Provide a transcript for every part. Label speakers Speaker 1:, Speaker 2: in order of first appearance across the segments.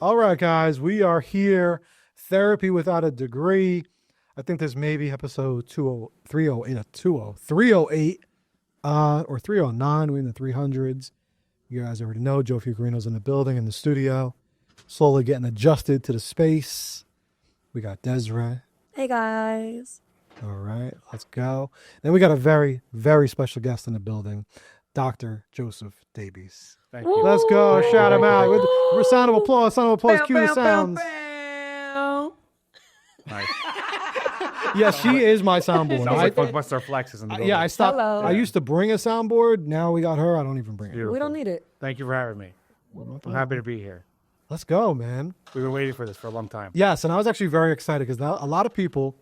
Speaker 1: All right, guys, we are here. Therapy Without a Degree. I think this may be episode 308 or 309. We're in the 300s. You guys already know Joe Fiorino's in the building, in the studio, slowly getting adjusted to the space. We got Desiree.
Speaker 2: Hey, guys.
Speaker 1: All right, let's go. Then we got a very, very special guest in the building, Dr. Joseph Daibes.
Speaker 3: Thank you.
Speaker 1: Let's go. Shout him out. With a sound of applause. Cue the sounds.
Speaker 3: Nice.
Speaker 1: Yeah, she is my soundboard.
Speaker 3: Sounds like Funkbuster Flex is in the building.
Speaker 1: Yeah, I stopped.
Speaker 2: Hello.
Speaker 1: I used to bring a soundboard. Now we got her. I don't even bring it.
Speaker 3: Beautiful.
Speaker 2: We don't need it.
Speaker 3: Thank you for having me. I'm happy to be here.
Speaker 1: Let's go, man.
Speaker 3: We've been waiting for this for a long time.
Speaker 1: Yes, and I was actually very excited because a lot of people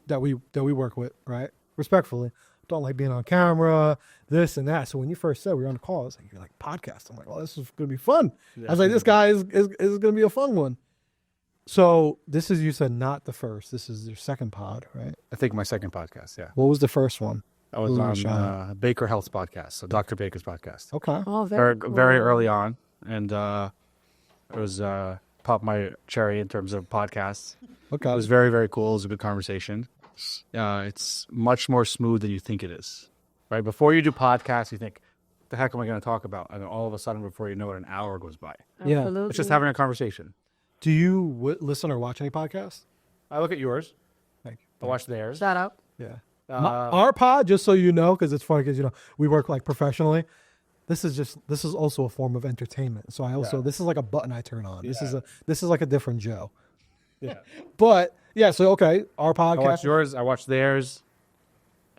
Speaker 1: that we work with, right, respectfully, don't like being on camera, this and that. So when you first said we were on the call, I was like, you're like, podcast. I'm like, well, this is going to be fun. Yeah. I was like, this guy is going to be a fun one. So this is, you said, not the first. This is your second pod, right?
Speaker 3: I think my second podcast, yeah.
Speaker 1: What was the first one?
Speaker 3: I was on Baker Health's podcast, so Dr. Baker's podcast.
Speaker 1: Okay.
Speaker 2: Oh,
Speaker 3: Very,
Speaker 2: cool.
Speaker 3: very early on. And it was popped my cherry in terms of podcasts.
Speaker 1: Okay.
Speaker 3: It was very, very cool. It was a good conversation. It's much more smooth than you think it is, right? Before you do podcasts, you think, what the heck am I going to talk about? And then all of a sudden, before you know it, an hour goes by.
Speaker 1: Yeah.
Speaker 2: Absolutely.
Speaker 3: It's just having a conversation.
Speaker 1: Do you listen or watch any podcasts?
Speaker 3: I look at yours.
Speaker 1: Like,
Speaker 3: I watch theirs.
Speaker 2: Shout out.
Speaker 1: yeah.
Speaker 3: Uh,
Speaker 1: Our pod, just so you know, because it's funny because, you know, we work like professionally. This is also a form of entertainment. So this is like a button I turn on. This is like a different Joe.
Speaker 3: Yeah.
Speaker 1: But yeah, so okay, our podcast.
Speaker 3: I watch yours. I watch theirs.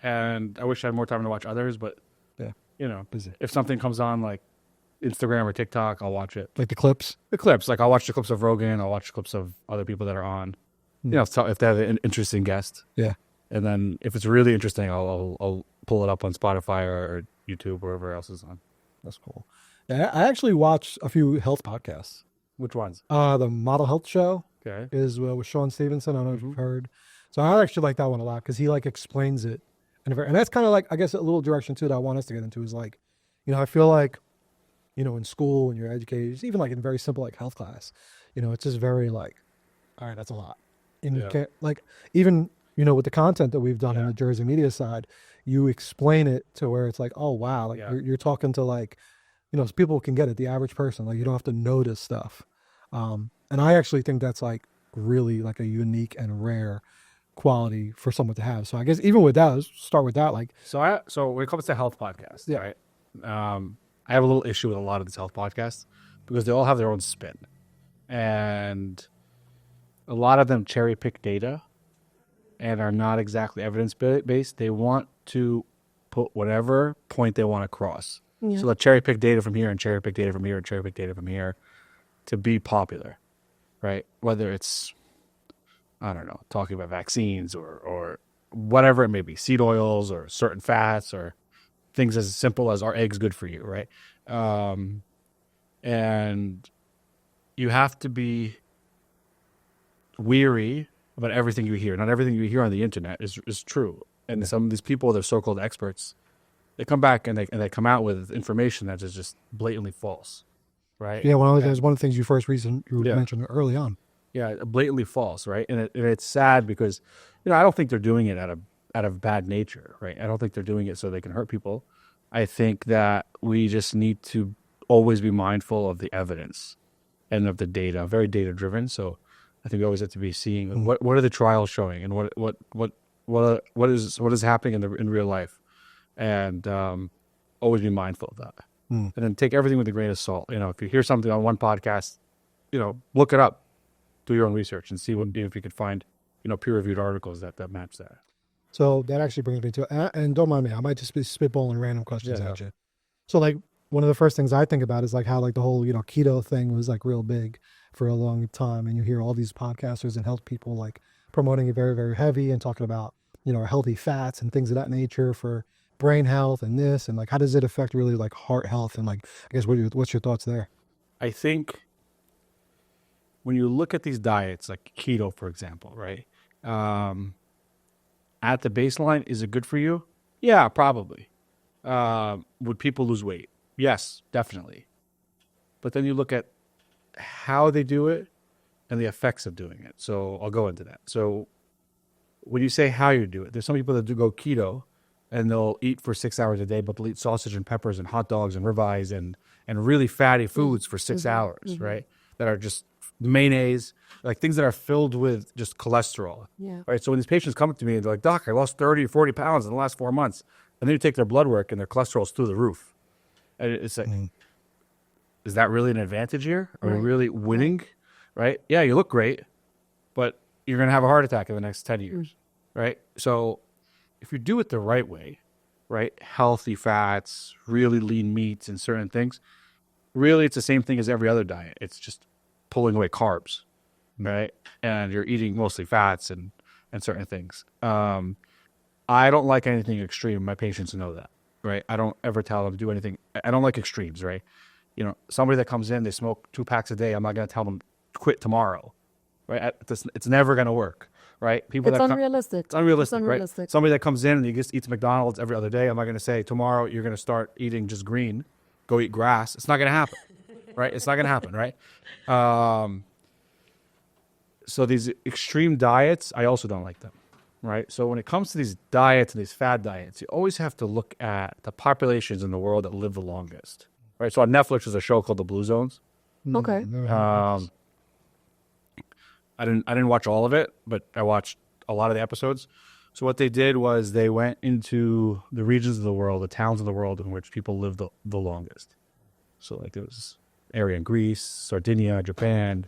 Speaker 3: And I wish I had more time to watch others, but you know,
Speaker 1: busy.
Speaker 3: If something comes on like Instagram or TikTok, I'll watch it.
Speaker 1: Like the clips.
Speaker 3: The clips, like I'll watch the clips of Rogan. I'll watch clips of other people that are on. You know, if they have an interesting guest.
Speaker 1: Yeah.
Speaker 3: And then if it's really interesting, I'll pull it up on Spotify or YouTube, wherever else is on.
Speaker 1: That's cool. Yeah, I actually watch a few health podcasts.
Speaker 3: Which ones?
Speaker 1: The Model Health Show
Speaker 3: Okay.
Speaker 1: is with Sean Stevenson. I don't know if you've heard. So I actually like that one a lot because he like explains it. And that's kind of like, I guess, a little direction too that I want us to get into is like, you know, I feel like, you know, in school when you're educated, even like in very simple like health class, you know, it's just very like, all right, that's a lot. And you can't, like, even, you know, with the content that we've done on the Jersey media side, you explain it to where it's like, oh wow, like you're talking to like, you know, people can get it, the average person, like you don't have to know this stuff. And I actually think that's like really like a unique and rare quality for someone to have. So I guess even with that, let's start with that. Like,
Speaker 3: So when it comes to health podcasts, right? I have a little issue with a lot of these health podcasts because they all have their own spin, and a lot of them cherry pick data and are not exactly evidence based. They want to put whatever point they want to cross. Yeah. So they'll cherry pick data from here and cherry pick data from here and cherry pick data from here to be popular, right? Whether it's, I don't know, talking about vaccines or whatever it may be, seed oils or certain fats or things as simple as are eggs good for you, right? And you have to be weary about everything you hear. Not everything you hear on the internet is true. And some of these people, they're so-called experts, they come back and they come out with information that is just blatantly false, right?
Speaker 1: yeah, one of the things you mentioned early on.
Speaker 3: Yeah, blatantly false, right? And it's sad because, you know, I don't think they're doing it out of bad nature, right? I don't think they're doing it so they can hurt people. I think that we just need to always be mindful of the evidence and of the data. I'm very data driven, so I think we always have to be seeing what are the trials showing and what is happening in real life, and always be mindful of that. And then take everything with a grain of salt. You know, if you hear something on one podcast, you know, look it up. Do your own research and see if you could find, you know, peer-reviewed articles that match that.
Speaker 1: So that actually brings me to, and don't mind me, I might just be spitballing random questions
Speaker 3: Yeah.
Speaker 1: at you. So like one of the first things I think about is like how like the whole, keto thing was like real big for a long time. And you hear all these podcasters and health people like promoting it very, very heavy and talking about, healthy fats and things of that nature for brain health and this. And like, how does it affect really like heart health? And like, I guess what's your thoughts there?
Speaker 3: I think when you look at these diets, like keto, for example, right? At the baseline, is it good for you? Yeah, probably. Would people lose weight? Yes, definitely. But then you look at how they do it and the effects of doing it. So I'll go into that. So when you say how you do it, there's some people that do go keto and they'll eat for 6 hours a day, but they'll eat sausage and peppers and hot dogs and ribeyes and really fatty foods for 6 hours, right? That are just mayonnaise, like things that are filled with just cholesterol.
Speaker 2: Yeah.
Speaker 3: Right. So when these patients come to me and they're like, Doc, I lost 30 or 40 pounds in the last 4 months. And then you take their blood work and their cholesterol's through the roof. And it's like, is that really an advantage here? Are we really winning? Right. Yeah, you look great, but you're going to have a heart attack in the next 10 years. Right. So if you do it the right way, right, healthy fats, really lean meats and certain things, really it's the same thing as every other diet. It's just pulling away carbs, right? And you're eating mostly fats and certain things. I don't like anything extreme. My patients know that, right? I don't ever tell them to do anything. I don't like extremes, right? Somebody that comes in, they smoke 2 packs a day. I'm not going to tell them quit tomorrow, right? It's never going to work, right?
Speaker 2: It's unrealistic.
Speaker 3: It's unrealistic, right? Somebody that comes in and he just eats McDonald's every other day, I'm not going to say tomorrow you're going to start eating just green, go eat grass. It's not going to happen, right? It's not going to happen, right? So these extreme diets, I also don't like them, right? So when it comes to these diets and these fad diets, you always have to look at the populations in the world that live the longest, right? So on Netflix, there's a show called The Blue Zones.
Speaker 2: Okay.
Speaker 3: I didn't watch all of it, but I watched a lot of the episodes. So what they did was they went into the regions of the world, the towns of the world in which people live the longest. So like there was area in Greece, Sardinia, Japan,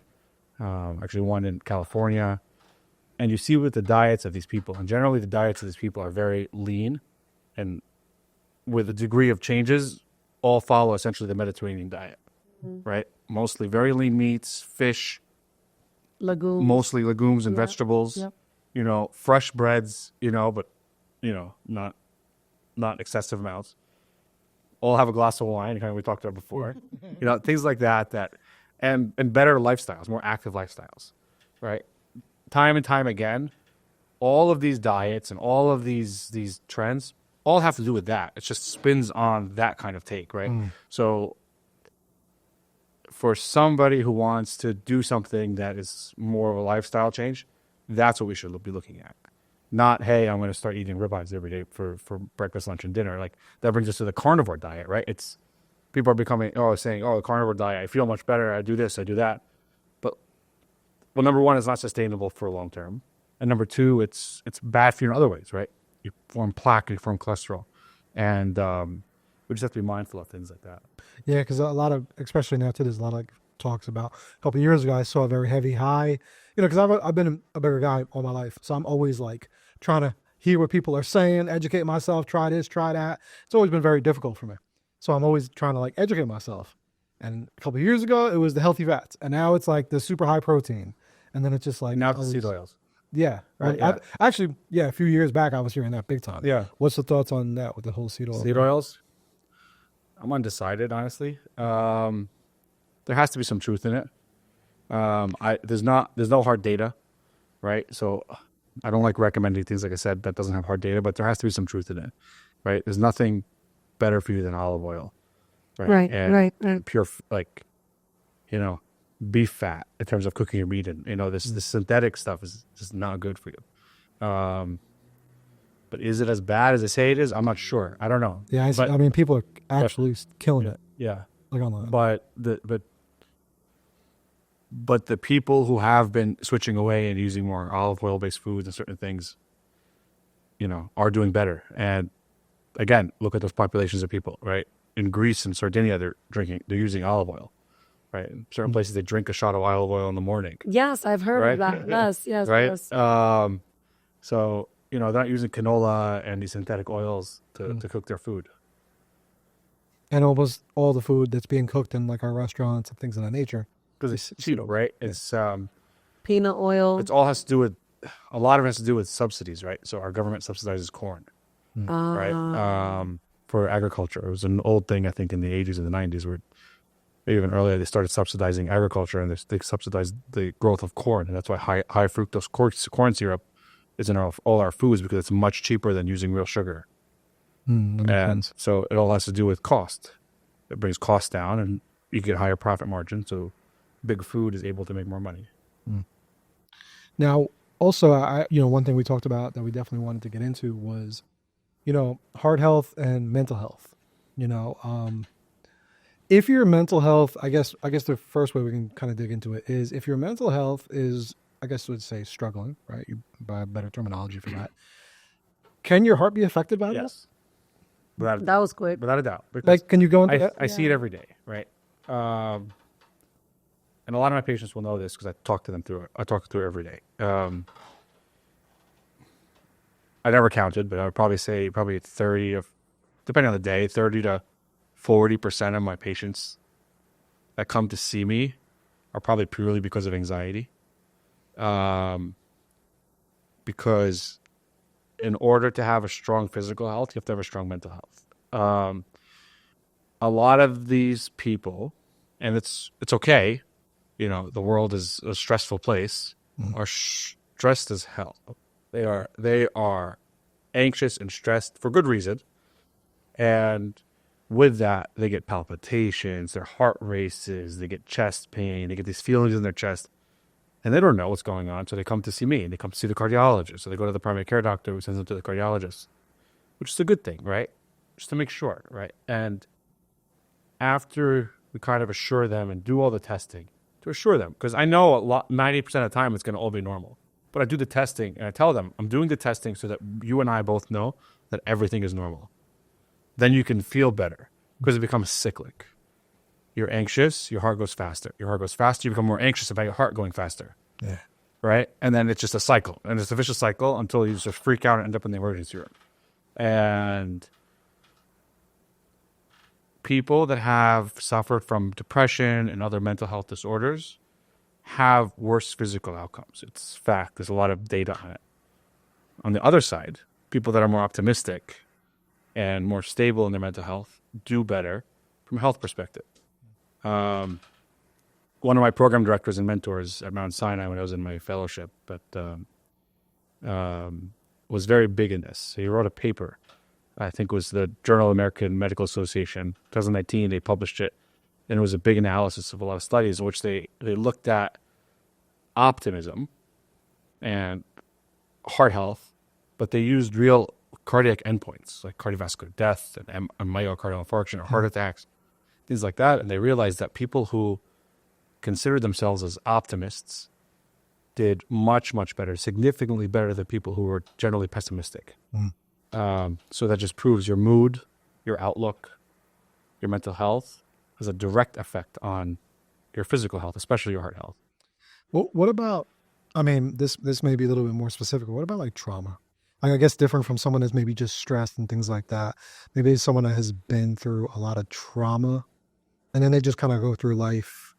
Speaker 3: actually one in California. And you see with the diets of these people, and generally the diets of these people are very lean and with a degree of changes, all follow essentially the Mediterranean diet, right? Mostly very lean meats, fish,
Speaker 2: Legumes.
Speaker 3: mostly legumes and vegetables,
Speaker 2: Yep.
Speaker 3: Fresh breads, but, not excessive amounts. All have a glass of wine, kind of we talked about before, things like that, and better lifestyles, more active lifestyles, right? Time and time again, all of these diets and all of these trends all have to do with that. It just spins on that kind of take, right? So for somebody who wants to do something that is more of a lifestyle change, that's what we should be looking at. Not, hey, I'm going to start eating ribeyes every day for breakfast, lunch, and dinner. Like that brings us to the carnivore diet, right? It's people are saying, the carnivore diet, I feel much better. I do this, I do that. But well, number one, it's not sustainable for long term. And number two, it's bad for you in other ways, right? You form plaque, you form cholesterol. And we just have to be mindful of things like that.
Speaker 1: Yeah, because a lot of, especially now too, there's a lot of like, talks about. A couple of years ago, I saw a very heavy high. Because I've been a bigger guy all my life, so I'm always like trying to hear what people are saying, educate myself, try this, try that. It's always been very difficult for me, so I'm always trying to like educate myself. And a couple of years ago, it was the healthy fats, and now it's like the super high protein, and then it's just like
Speaker 3: Now it's the seed oils.
Speaker 1: Yeah, right.
Speaker 3: Yeah.
Speaker 1: Actually, a few years back, I was hearing that big time.
Speaker 3: Yeah.
Speaker 1: What's the thoughts on that with the whole seed oil?
Speaker 3: Seed oils? I'm undecided, honestly. There has to be some truth in it. There's no hard data, right? So I don't like recommending things, like I said, that doesn't have hard data, but there has to be some truth in it, right? There's nothing better for you than olive oil, right?
Speaker 2: Right.
Speaker 3: Pure, beef fat in terms of cooking your meat, and this synthetic stuff is just not good for you. But is it as bad as they say it is? I'm not sure. I don't know.
Speaker 1: Yeah, I mean, people are actually killing it.
Speaker 3: Yeah,
Speaker 1: like online.
Speaker 3: But the people who have been switching away and using more olive oil based foods and certain things, are doing better. And again, look at those populations of people, right? In Greece and Sardinia, they're using olive oil, right? In certain places, they drink a shot of olive oil in the morning.
Speaker 2: Yes, I've heard of that. Yes,
Speaker 3: right?
Speaker 2: yes.
Speaker 3: So, they're not using canola and these synthetic oils to cook their food.
Speaker 1: And almost all the food that's being cooked in like our restaurants and things of that nature.
Speaker 3: Because it's cheap, right? It's
Speaker 2: Peanut oil.
Speaker 3: it's all has to do with, a lot of it has to do with subsidies, right? So our government subsidizes corn, right? For agriculture. It was an old thing, I think, in the 80s and the 90s, where maybe even earlier they started subsidizing agriculture, and they subsidized the growth of corn, and that's why high fructose corn syrup is in all our foods, because it's much cheaper than using real sugar. And so it all has to do with cost. It brings costs down, and you get higher profit margin. So big food is able to make more money.
Speaker 1: Now, also, one thing we talked about that we definitely wanted to get into was, heart health and mental health. If your mental health, I guess the first way we can kind of dig into it is if your mental health is, I guess we'd say, struggling, right? You buy a better terminology for that. Can your heart be affected by
Speaker 3: Yes.
Speaker 2: That was quick.
Speaker 3: Without a doubt.
Speaker 1: that? Like, can you go into that?
Speaker 3: I see it every day, right? And a lot of my patients will know this because I talk to them through it. I talk through it every day. I never counted, but I would probably say 30 of, depending on the day, 30 to 40% of my patients that come to see me are probably purely because of anxiety. Because in order to have a strong physical health, you have to have a strong mental health. A lot of these people, and it's okay, the world is a stressful place, are stressed as hell. They are anxious and stressed for good reason. And with that, they get palpitations, their heart races, they get chest pain, they get these feelings in their chest. And they don't know what's going on, so they come to see me, and they come to see the cardiologist. So they go to the primary care doctor, who sends them to the cardiologist, which is a good thing, right? Just to make sure, right? And after we kind of assure them and do all the testing, to assure them, because I know 90% of the time it's going to all be normal. But I do the testing, and I tell them, I'm doing the testing so that you and I both know that everything is normal. Then you can feel better, because it becomes cyclic. You're anxious, your heart goes faster. Your heart goes faster, you become more anxious about your heart going faster.
Speaker 1: Yeah.
Speaker 3: Right? And then it's just a cycle. And it's a vicious cycle until you just freak out and end up in the emergency room. And people that have suffered from depression and other mental health disorders have worse physical outcomes. It's fact. There's a lot of data on it. On the other side, people that are more optimistic and more stable in their mental health do better from a health perspective. One of my program directors and mentors at Mount Sinai when I was in my fellowship, was very big in this. So he wrote a paper, I think it was the Journal of American Medical Association, 2019, they published it. And it was a big analysis of a lot of studies in which they looked at optimism and heart health, but they used real cardiac endpoints like cardiovascular death and myocardial infarction or heart attacks, things like that. And they realized that people who considered themselves as optimists did much, much better, significantly better than people who were generally pessimistic. So that just proves your mood, your outlook, your mental health has a direct effect on your physical health, especially your heart health.
Speaker 1: Well, what about, this may be a little bit more specific. What about like trauma? I guess different from someone that's maybe just stressed and things like that. Maybe someone that has been through a lot of trauma and then they just kind of go through life,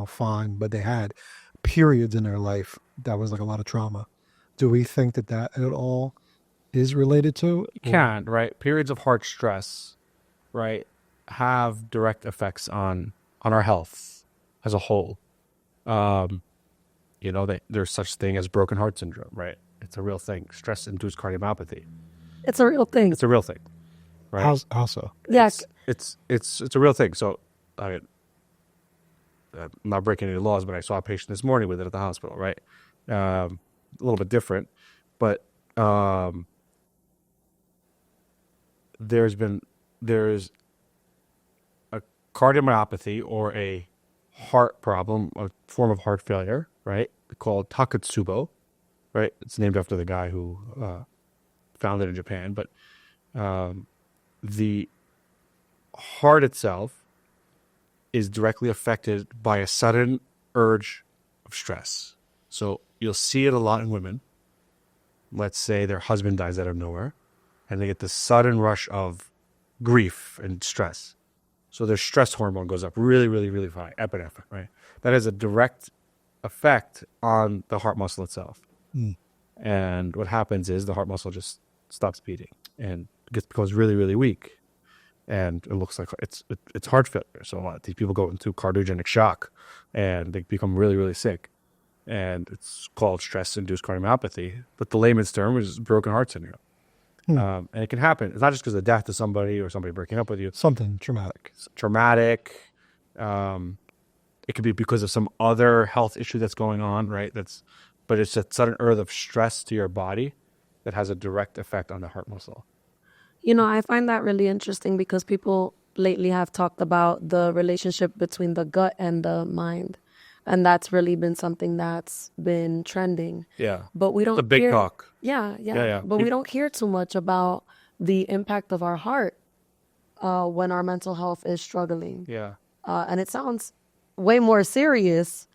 Speaker 1: fine, but they had periods in their life that was like a lot of trauma. Do we think that at all is related to?
Speaker 3: You can, right? Periods of heart stress, right, have direct effects on our health as a whole. There's such thing as broken heart syndrome, right? It's a real thing. Stress-induced cardiomyopathy.
Speaker 2: It's a real thing.
Speaker 3: It's a real thing, right?
Speaker 1: How so?
Speaker 2: Yeah.
Speaker 3: It's a real thing. So, I'm not breaking any laws, but I saw a patient this morning with it at the hospital, right? A little bit different, but there's a cardiomyopathy or a heart problem, a form of heart failure, right? Called Takotsubo, right? It's named after the guy who founded it in Japan. But the heart itself is directly affected by a sudden urge of stress. So you'll see it a lot in women let's say their husband dies out of nowhere, and they get this sudden rush of grief and stress. So their stress hormone goes up really, really, really high, epinephrine, right? That has a direct effect on the heart muscle itself. And what happens is the heart muscle just stops beating and becomes really, really weak. And it looks like it's heart failure. So a lot of these people go into cardiogenic shock and they become really, really sick. And it's called stress-induced cardiomyopathy. But the layman's term is broken heart syndrome. And it can happen. It's not just because of death to somebody or somebody breaking up with you.
Speaker 1: Something traumatic.
Speaker 3: It's traumatic. It could be because of some other health issue that's going on, right? But it's a sudden urge of stress to your body that has a direct effect on the heart muscle.
Speaker 2: You know, I find that really interesting because people lately have talked about the relationship between the gut and the mind. And that's really been something that's been trending.
Speaker 3: Yeah.
Speaker 2: But we don't
Speaker 3: The big talk.
Speaker 2: Yeah. But we don't hear too much about the impact of our heart when our mental health is struggling.
Speaker 3: Yeah.
Speaker 2: And it sounds way more serious.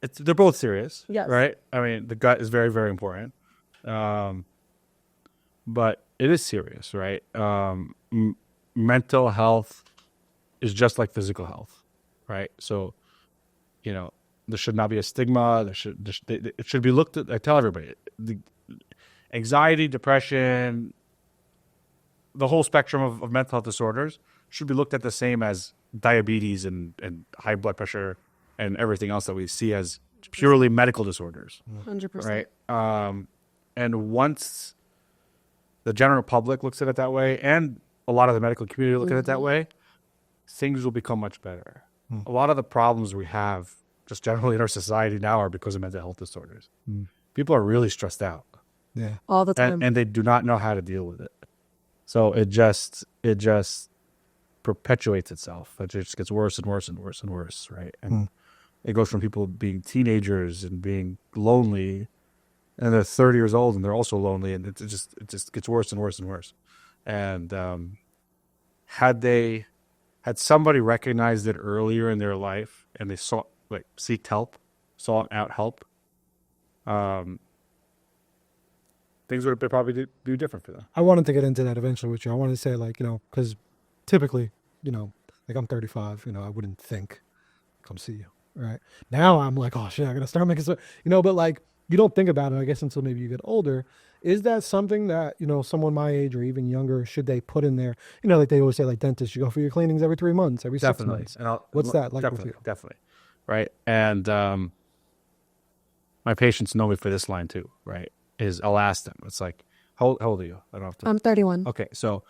Speaker 3: They're both serious.
Speaker 2: Yes.
Speaker 3: Right? I mean, the gut is very, very important. But it is serious, right? Mental health is just like physical health, right? So, there should not be a stigma. It should be looked at. I tell everybody, the anxiety, depression, the whole spectrum of mental health disorders should be looked at the same as diabetes and high blood pressure and everything else that we see as purely medical disorders.
Speaker 2: 100%.
Speaker 3: Right? And once the general public looks at it that way, and a lot of the medical community look at it that way, things will become much better. A lot of the problems we have just generally in our society now are because of mental health disorders. People are really stressed out.
Speaker 1: Yeah.
Speaker 2: All the time.
Speaker 3: And they do not know how to deal with it. So it just perpetuates itself. It just gets worse and worse and worse and worse, right? And it goes from people being teenagers and being lonely, and they're 30 years old and they're also lonely, and it just gets worse and worse and worse. And had somebody recognized it earlier in their life and they sought out help, things would probably do different for them.
Speaker 1: I wanted to get into that eventually with you. I wanted to say, because typically, I'm 35, I wouldn't think, come see you, right? Now I'm like, oh shit, I gotta start making some, but you don't think about it, I guess, until maybe you get older. Is that something that, someone my age or even younger, should they put in there? Like they always say, like dentists, you go for your cleanings every 3 months, every 6 months.
Speaker 3: And
Speaker 1: What's that like with you?
Speaker 3: Definitely. Right. And my patients know me for this line too, right? I'll ask them. It's like, how old are you? I don't have to.
Speaker 2: I'm 31.
Speaker 3: Okay. So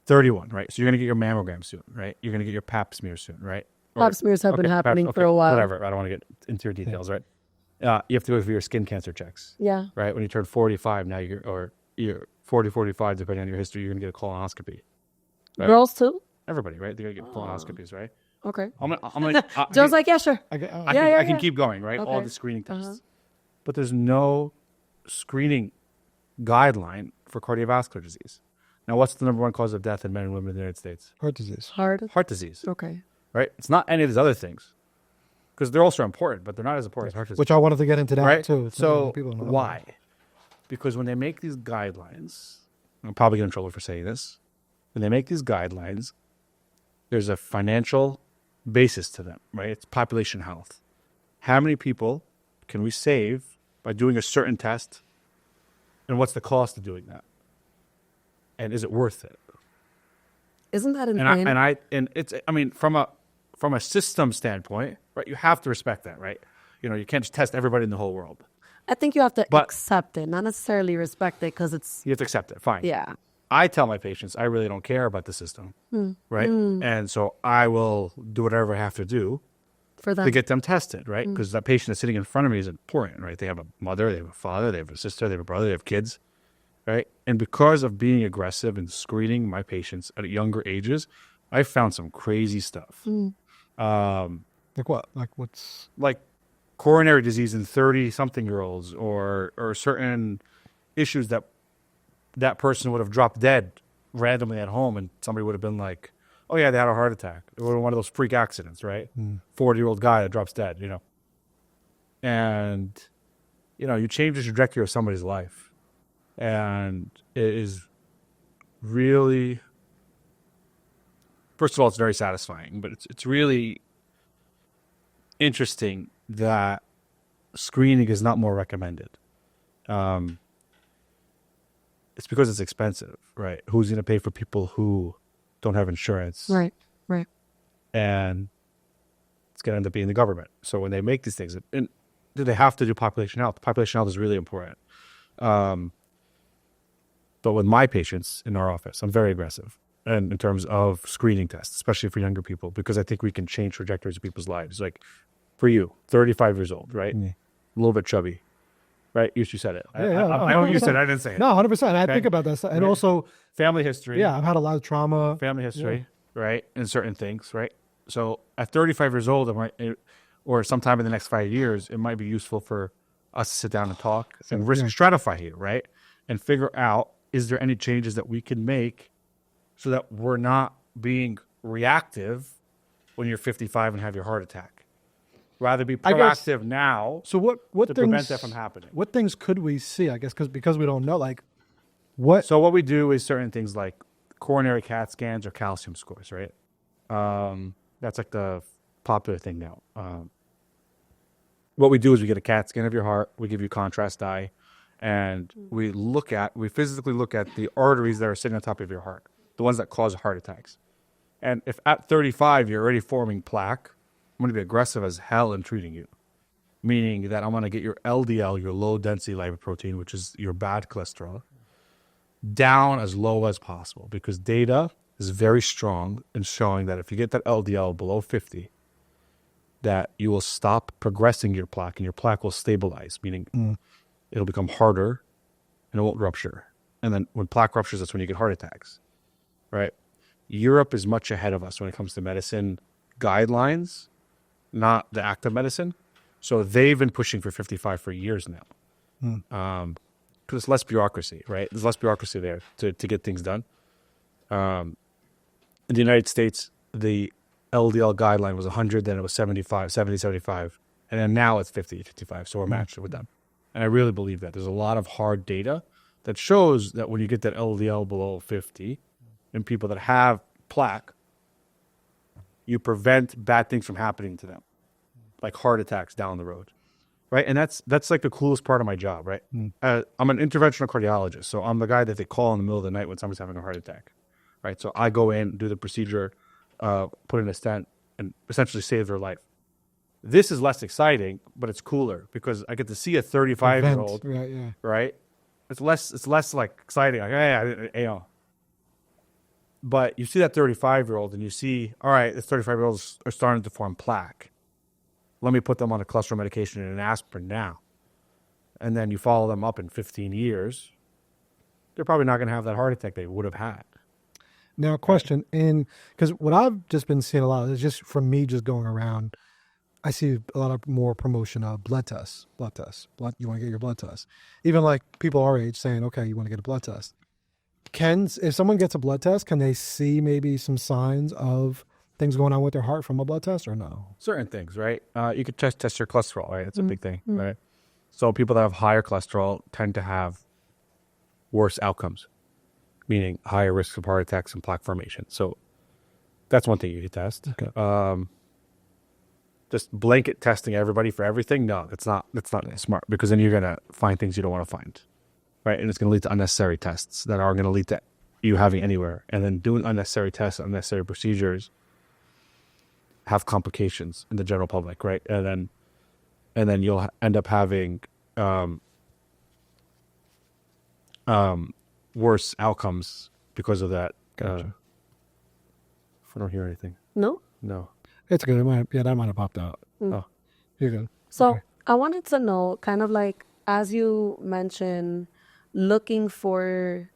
Speaker 3: 31, right? So you're going to get your mammogram soon, right? You're going to get your pap smear soon, right?
Speaker 2: Pap smears have been happening for a while.
Speaker 3: Whatever. I don't want to get into your details, right? You have to go for your skin cancer checks.
Speaker 2: Yeah.
Speaker 3: Right? When you turn 45, now you're 40, 45, depending on your history, you're going to get a colonoscopy. Right?
Speaker 2: Girls too?
Speaker 3: Everybody, right? They're going to get colonoscopies, right?
Speaker 2: Okay.
Speaker 3: Joe's
Speaker 2: like, yeah, sure.
Speaker 3: I can keep going, right?
Speaker 2: Okay.
Speaker 3: All the screening tests. But there's no screening guideline for cardiovascular disease. Now, what's the number one cause of death in men and women in the United States?
Speaker 1: Heart disease.
Speaker 3: Heart disease.
Speaker 2: Okay.
Speaker 3: Right? It's not any of these other things. Because they're also important, but they're not as important as heart disease.
Speaker 1: Which I wanted to get into that
Speaker 3: right?
Speaker 1: too.
Speaker 3: So why? Because when they make these guidelines, I'll probably get in trouble for saying this, when they make these guidelines, there's a financial basis to them, right? It's population health. How many people can we save by doing a certain test, and what's the cost of doing that? And is it worth it?
Speaker 2: Isn't that insane?
Speaker 3: And it's from a system standpoint, right? You have to respect that, right? You can't just test everybody in the whole world.
Speaker 2: I think you have to accept it, not necessarily respect it, because it's...
Speaker 3: You have to accept it, fine.
Speaker 2: Yeah.
Speaker 3: I tell my patients I really don't care about the system, right? And so I will do whatever I have to do
Speaker 2: for them
Speaker 3: to get them tested, right? Because that patient that's sitting in front of me is important, right? They have a mother, they have a father, they have a sister, they have a brother, they have kids, right? And because of being aggressive and screening my patients at younger ages, I found some crazy stuff.
Speaker 1: Like what? Like what's...
Speaker 3: Like coronary disease in 30-something-year-olds or certain issues that person would have dropped dead randomly at home, and somebody would have been like, oh yeah, they had a heart attack. It was one of those freak accidents, right? 40-year-old guy that drops dead, And, you change the trajectory of somebody's life. And it is really, first of all, it's very satisfying, but it's really interesting that screening is not more recommended. It's because it's expensive, right? Who's going to pay for people who don't have insurance?
Speaker 2: Right. Right.
Speaker 3: And it's going to end up being the government. So when they make these things, and do they have to do population health? Population health is really important. But with my patients in our office, I'm very aggressive, and in terms of screening tests, especially for younger people, because I think we can change trajectories of people's lives. Like for you, 35 years old, right?
Speaker 1: Yeah.
Speaker 3: A little bit chubby, right? You said it.
Speaker 1: Yeah,
Speaker 3: I know you said it. I didn't say it.
Speaker 1: No, 100%. I
Speaker 3: Okay.
Speaker 1: think about that stuff. And
Speaker 3: Okay.
Speaker 1: also,
Speaker 3: Family history.
Speaker 1: yeah, I've had a lot of trauma.
Speaker 3: Family history, right? And certain things, right? So at 35 years old, or sometime in the next 5 years, it might be useful for us to sit down and talk and risk stratify here, right? And figure out, is there any changes that we can make so that we're not being reactive when you're 55 and have your heart attack? Rather be proactive now
Speaker 1: So what
Speaker 3: to
Speaker 1: things,
Speaker 3: prevent that from happening.
Speaker 1: What things could we see? I guess because we don't know, like what.
Speaker 3: So what we do is certain things like coronary CAT scans or calcium scores, right? That's like the popular thing now. What we do is we get a CAT scan of your heart. We give you contrast dye, and we physically look at the arteries that are sitting on top of your heart, the ones that cause heart attacks. And if at 35 you're already forming plaque, I'm going to be aggressive as hell in treating you. Meaning that I'm going to get your LDL, your low density lipoprotein, which is your bad cholesterol, down as low as possible, because data is very strong in showing that if you get that LDL below 50, that you will stop progressing your plaque and your plaque will stabilize, meaning it'll become harder and it won't rupture. And then when plaque ruptures, that's when you get heart attacks, right? Europe is much ahead of us when it comes to medicine guidelines, not the active medicine. So they've been pushing for 55 for years now. Because there's less bureaucracy, right? There's less bureaucracy there to get things done. In the United States, the LDL guideline was 100, then it was 70, 75, and then now it's 50, 55. So we're matched with them. And I really believe that. There's a lot of hard data that shows that when you get that LDL below 50 in people that have plaque, you prevent bad things from happening to them, like heart attacks down the road. Right. And that's like the coolest part of my job. Right. I'm an interventional cardiologist. So I'm the guy that they call in the middle of the night when somebody's having a heart attack. Right. So I go in, do the procedure, put in a stent, and essentially save their life. This is less exciting, but it's cooler because I get to see a 35-year-old.
Speaker 1: Right. Yeah.
Speaker 3: Right. It's less like exciting. Like, hey, but you see that 35-year-old and you see, all right, the 35-year-olds are starting to form plaque. Let me put them on a cholesterol medication and an aspirin now. And then you follow them up in 15 years. They're probably not going to have that heart attack they would have had.
Speaker 1: Now, question, because what I've just been seeing a lot is just from me just going around, I see a lot of more promotion of blood tests. You want to get your blood test. Even like people our age saying, okay, you want to get a blood test. If someone gets a blood test, can they see maybe some signs of things going on with their heart from a blood test or no?
Speaker 3: Certain things, right? You could test your cholesterol, right? That's a big thing, right? So people that have higher cholesterol tend to have worse outcomes, meaning higher risk of heart attacks and plaque formation. So that's one thing you could test.
Speaker 1: Okay.
Speaker 3: Just blanket testing everybody for everything, no, that's not smart, because then you're going to find things you don't want to find, right? And it's going to lead to unnecessary tests that are going to lead to you having anywhere. And then doing unnecessary tests, unnecessary procedures have complications in the general public, right? And then you'll end up having worse outcomes because of that.
Speaker 1: Gotcha.
Speaker 3: If I don't hear anything.
Speaker 2: No?
Speaker 3: No.
Speaker 1: It's good. That might have popped out.
Speaker 3: Oh.
Speaker 1: You're good.
Speaker 2: So
Speaker 1: Okay.
Speaker 2: I wanted to know, kind of like, as you mentioned, looking for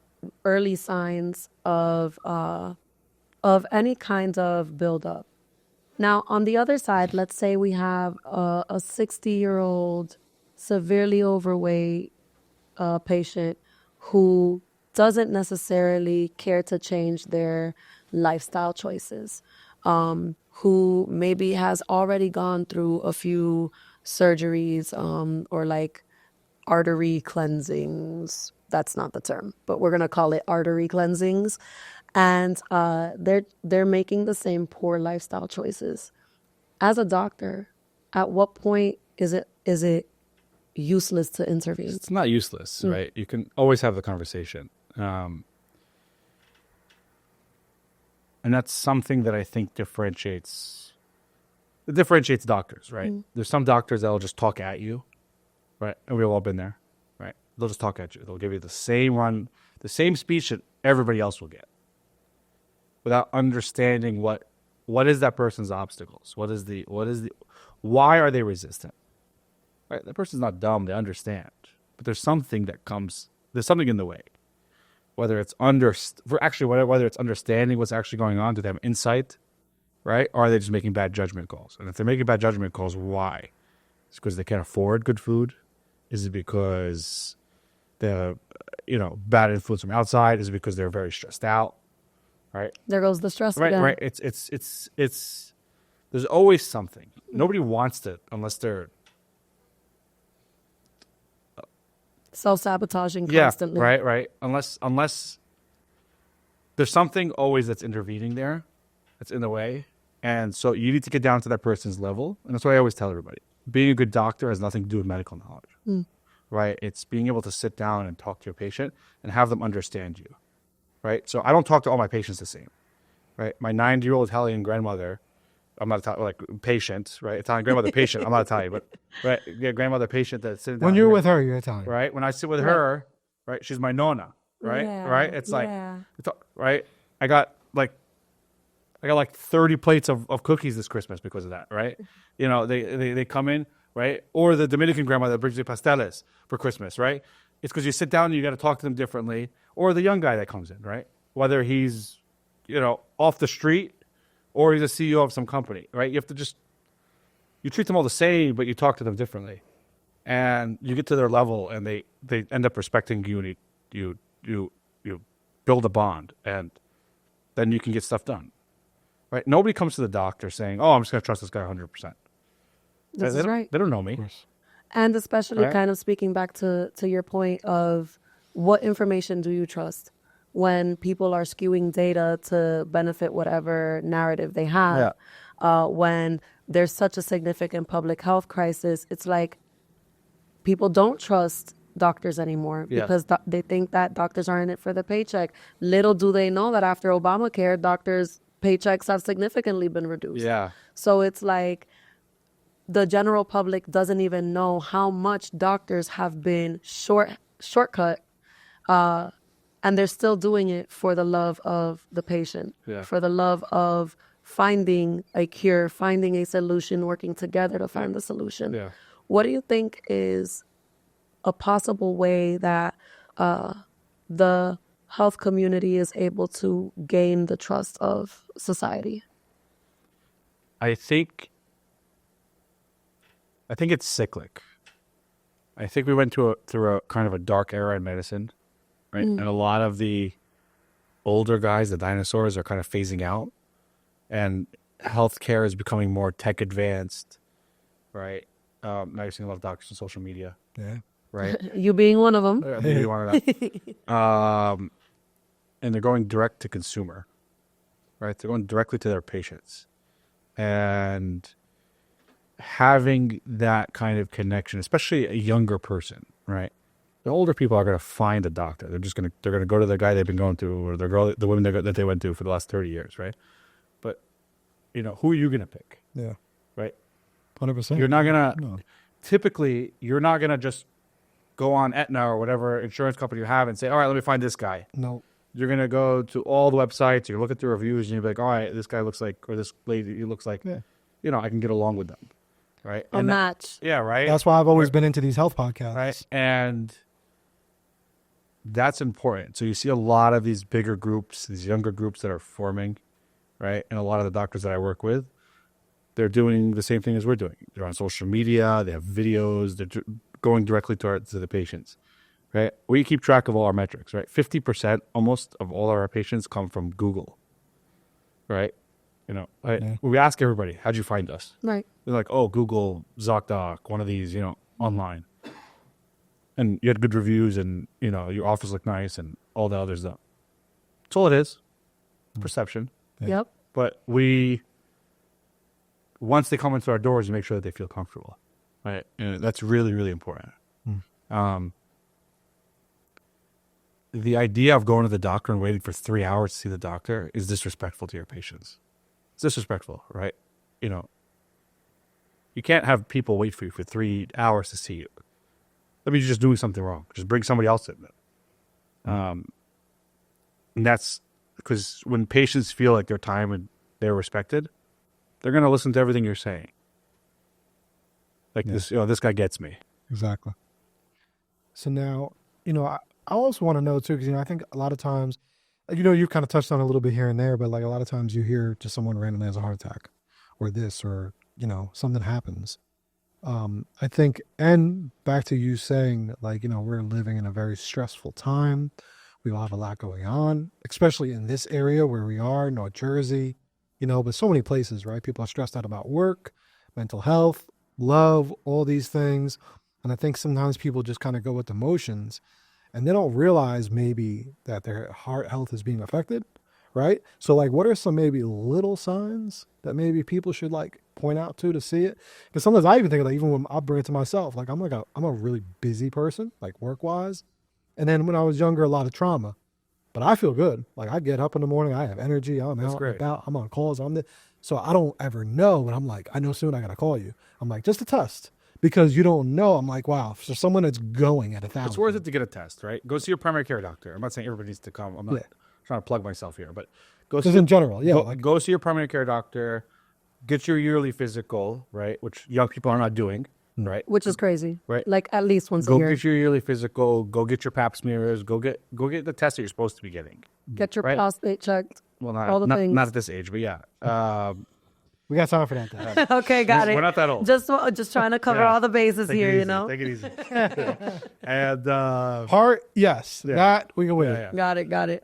Speaker 2: early signs of any kind of buildup. Now, on the other side, let's say we have a 60-year-old severely overweight patient who doesn't necessarily care to change their lifestyle choices, who maybe has already gone through a few surgeries or like artery cleansings, that's not the term, but we're gonna call it artery cleansings, and they're making the same poor lifestyle choices. As a doctor, at what point is it useless to intervene?
Speaker 3: It's not useless, right? You can always have the conversation. And that's something that I think differentiates doctors, right? There's some doctors that will just talk at you, right? And we've all been there, right? They'll just talk at you. They'll give you the same speech that everybody else will get without understanding what is that person's obstacles? Why are they resistant? Right? That person's not dumb. They understand. But there's something in the way. Whether it's understanding what's actually going on, do they have insight, right? Or are they just making bad judgment calls? And if they're making bad judgment calls, why? It's because they can't afford good food? Is it because the bad influence from outside? Is it because they're very stressed out? Right?
Speaker 2: There goes the stress
Speaker 3: Right,
Speaker 2: again.
Speaker 3: right. It's there's always something. Nobody wants it unless they're
Speaker 2: Self-sabotaging constantly.
Speaker 3: Right. Unless there's something always that's intervening there, that's in the way. And so you need to get down to that person's level. And that's why I always tell everybody. Being a good doctor has nothing to do with medical knowledge. Right? It's being able to sit down and talk to your patient and have them understand you. Right? So I don't talk to all my patients the same. Right? My 90-year-old Italian grandmother, I'm not Italian, like patient, right? Italian grandmother patient. I'm not Italian, but right, yeah, grandmother patient that's sitting down.
Speaker 1: When you're
Speaker 3: here,
Speaker 1: with her, you're Italian.
Speaker 3: right? When I sit with her, right, she's my nonna, right?
Speaker 2: Yeah,
Speaker 3: right? It's like,
Speaker 2: yeah.
Speaker 3: right? I got like 30 plates of cookies this Christmas because of that, right? They come in, right? Or the Dominican grandmother that brings you pasteles for Christmas, right? It's because you sit down and you got to talk to them differently. Or the young guy that comes in, right? Whether he's, off the street or he's a CEO of some company, right? You have to you treat them all the same, but you talk to them differently. And you get to their level and they end up respecting you, and you build a bond, and then you can get stuff done. Right? Nobody comes to the doctor saying, "Oh, I'm just going to trust this guy 100%."
Speaker 2: This is right.
Speaker 3: They don't know me.
Speaker 2: And especially
Speaker 3: Right.
Speaker 2: kind of speaking back to your point of what information do you trust when people are skewing data to benefit whatever narrative they have? When there's such a significant public health crisis, it's like people don't trust doctors anymore because they think that doctors are in it for the paycheck. Little do they know that after Obamacare, doctors' paychecks have significantly been reduced.
Speaker 3: Yeah.
Speaker 2: So it's like the general public doesn't even know how much doctors have been shortcut, and they're still doing it for the love of the patient, for the love of finding a cure, finding a solution, working together to find the solution.
Speaker 3: Yeah.
Speaker 2: What do you think is a possible way that the health community is able to gain the trust of society?
Speaker 3: I think it's cyclic. I think we went through a kind of a dark era in medicine, right? And a lot of the older guys, the dinosaurs, are kind of phasing out, and healthcare is becoming more tech advanced, right? Now you're seeing a lot of doctors on social media,
Speaker 1: Yeah.
Speaker 3: right?
Speaker 2: You being one of them.
Speaker 3: Maybe one of that. And they're going direct to consumer, right? They're going directly to their patients, and having that kind of connection, especially a younger person, right? The older people are going to find a doctor. They're going to go to the guy they've been going to, or the women that they went to for the last 30 years, right? But who are you going to pick?
Speaker 1: Yeah.
Speaker 3: Right?
Speaker 1: 100%.
Speaker 3: You're not going to.
Speaker 1: No.
Speaker 3: Typically, you're not going to just go on Aetna or whatever insurance company you have and say, "All right, let me find this guy."
Speaker 1: No.
Speaker 3: You're going to go to all the websites. You look at the reviews, and you're like, "All right, this guy looks like, or this lady looks like, I can get along with them." Right?
Speaker 2: A match.
Speaker 3: Yeah, right.
Speaker 1: That's why I've always been into these health podcasts.
Speaker 3: Right. And that's important. So you see a lot of these bigger groups, these younger groups that are forming, right? And a lot of the doctors that I work with, they're doing the same thing as we're doing. They're on social media. They have videos. They're going directly to the patients, right? We keep track of all our metrics, right? 50% almost of all our patients come from Google, right? We ask everybody, how'd you find us?
Speaker 2: Right.
Speaker 3: They're like, oh, Google, ZocDoc, one of these, online. and you had good reviews, and your office looked nice, and all the others don't. That's all it is. Perception.
Speaker 2: Yep.
Speaker 3: But once they come into our doors, we make sure that they feel comfortable, right? And that's really, really important. The idea of going to the doctor and waiting for 3 hours to see the doctor is disrespectful to your patients. It's disrespectful, right? You can't have people wait for you for 3 hours to see you. That means you're just doing something wrong. Just bring somebody else in. And that's because when patients feel like their time and they're respected, they're going to listen to everything you're saying. Like this guy gets me.
Speaker 1: Exactly. So now, I also want to know too, because I think a lot of times, you kind of touched on it a little bit here and there, but like a lot of times you hear just someone randomly has a heart attack, or this, or something happens. I think, and back to you saying, like, we're living in a very stressful time. We all have a lot going on, especially in this area where we are, North Jersey, but so many places, right? People are stressed out about work, mental health, love, all these things. And I think sometimes people just kind of go with the motions, and they don't realize maybe that their heart health is being affected, right? So like, what are some maybe little signs that maybe people should like point out to see it? Because sometimes I even think, like, even when I bring it to myself, like I'm a really busy person, like work wise. And then when I was younger, a lot of trauma, but I feel good. Like I get up in the morning, I have energy, I'm out and about, I'm on calls, so I don't ever know when I'm like, I know soon I got to call you. I'm like, just a test. Because you don't know. I'm like, wow, for someone that's going at 1,000.
Speaker 3: It's worth it to get a test, right? Go see your primary care doctor. I'm not saying everybody needs to come. I'm not trying to plug myself here, but go see.
Speaker 1: Just in general,
Speaker 3: go see your primary care doctor. Get your yearly physical, right? Which young people are not doing, right?
Speaker 2: Which is crazy,
Speaker 3: right?
Speaker 2: Like at least once a
Speaker 3: Go
Speaker 2: year.
Speaker 3: get your yearly physical. Go get your pap smears. Go get the test that you're supposed to be getting.
Speaker 2: Get your prostate checked.
Speaker 3: Well,
Speaker 2: all the things.
Speaker 3: Not at this age, but yeah.
Speaker 1: We got time for that. Though.
Speaker 2: Okay, got it.
Speaker 3: We're not that old.
Speaker 2: Just trying to cover all the bases
Speaker 3: Take
Speaker 2: here,
Speaker 3: it easy. Take it easy. And
Speaker 1: heart, yes, that we can win.
Speaker 3: Yeah.
Speaker 2: Got it.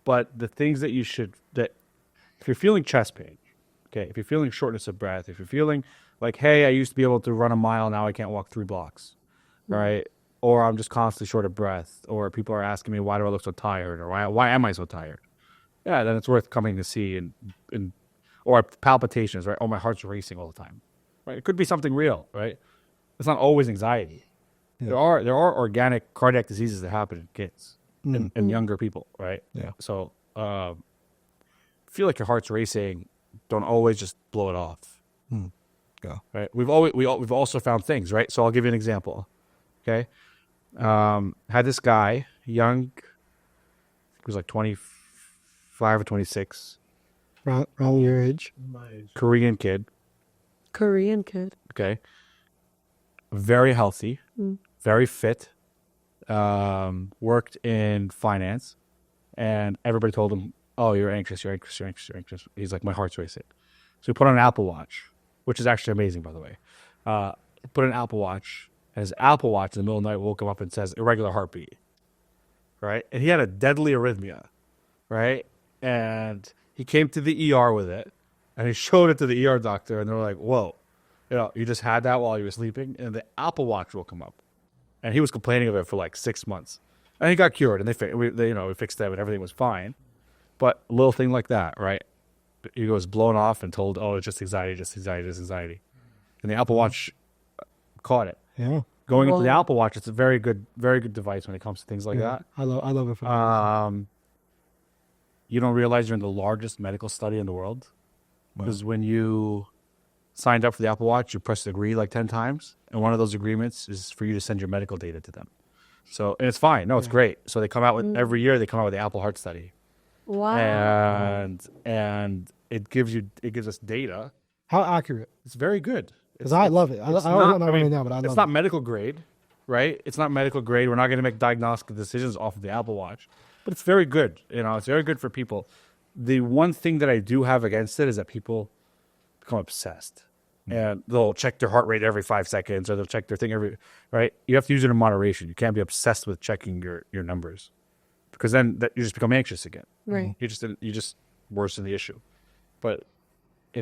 Speaker 3: But the things that if you're feeling chest pain, okay, if you're feeling shortness of breath, if you're feeling like, hey, I used to be able to run a mile, now I can't walk 3 blocks, right? Or I'm just constantly short of breath, or people are asking me, why do I look so tired, or why am I so tired? Yeah, then it's worth coming to see, or palpitations, right? Oh, my heart's racing all the time, right? It could be something real, right? It's not always anxiety. Yeah. There are organic cardiac diseases that happen in kids and younger people, right?
Speaker 1: Yeah.
Speaker 3: So, feel like your heart's racing, don't always just blow it off.
Speaker 1: Go.
Speaker 3: Right. We've also found things, right? So I'll give you an example. Okay. Had this guy, young, he was like 25 or 26.
Speaker 1: Around your age.
Speaker 3: Korean kid. Okay. Very healthy, very fit, worked in finance, and everybody told him, oh, you're anxious. He's like, my heart's racing. So he put on an Apple Watch, which is actually amazing, by the way. Put an Apple Watch, and his Apple Watch in the middle of the night woke him up and says, irregular heartbeat, right? And he had a deadly arrhythmia, right? And he came to the ER with it, and he showed it to the ER doctor, and they were like, whoa, you just had that while you were sleeping, and the Apple Watch woke him up. And he was complaining of it for like 6 months. And he got cured, and we fixed that, and everything was fine. But a little thing like that, right? He was blown off and told, oh, it's just anxiety. And the Apple Watch caught it.
Speaker 1: Yeah.
Speaker 3: Going into the Apple Watch, it's a very good device when it comes to things like that.
Speaker 1: I love it. For
Speaker 3: you don't realize you're in the largest medical study in the world. Because when you signed up for the Apple Watch, you pressed agree like 10 times. And one of those agreements is for you to send your medical data to them. So, and it's fine. No, it's great. So they come out with, every year they come out with the Apple Heart Study.
Speaker 2: Wow.
Speaker 3: And it gives us data.
Speaker 1: How accurate?
Speaker 3: It's very good.
Speaker 1: Because I love it. I don't know right now, but I love it.
Speaker 3: It's not medical grade, right? It's not medical grade. We're not going to make diagnostic decisions off of the Apple Watch. But it's very good. It's very good for people. The one thing that I do have against it is that people become obsessed. And they'll check their heart rate every 5 seconds, or they'll check their thing right? You have to use it in moderation. You can't be obsessed with checking your numbers, because then you just become anxious again.
Speaker 2: Right.
Speaker 3: You just worsen the issue. But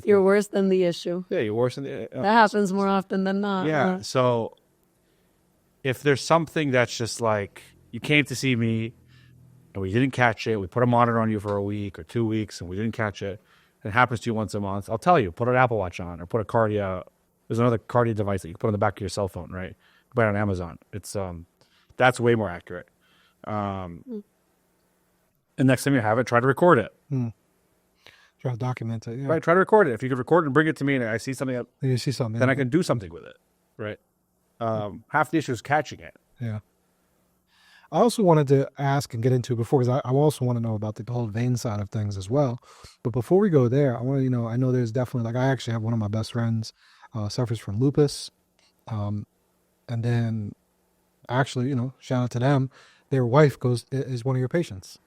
Speaker 2: You're worse than the issue.
Speaker 3: Yeah, you're worse than
Speaker 2: That happens more often than not.
Speaker 3: Yeah. So if there's something that's just like, you came to see me and we didn't catch it, we put a monitor on you for a week or 2 weeks and we didn't catch it, and it happens to you once a month, I'll tell you, put an Apple Watch on or put a Cardia. There's another Cardia device that you can put on the back of your cell phone, right? Buy it on Amazon. It's that's way more accurate. And next time you have it, try to record it.
Speaker 1: Try to document it. Yeah.
Speaker 3: Right, try to record it. If you could record it and bring it to me and I see something,
Speaker 1: You see something.
Speaker 3: then I can do something with it, right? Half the issue is catching it.
Speaker 1: Yeah. I also wanted to ask and get into before, because I also want to know about the whole vein side of things as well. But before we go there, I want to, I know there's definitely, like, I actually have one of my best friends suffers from lupus. And then actually, shout out to them. Their wife is one of your patients.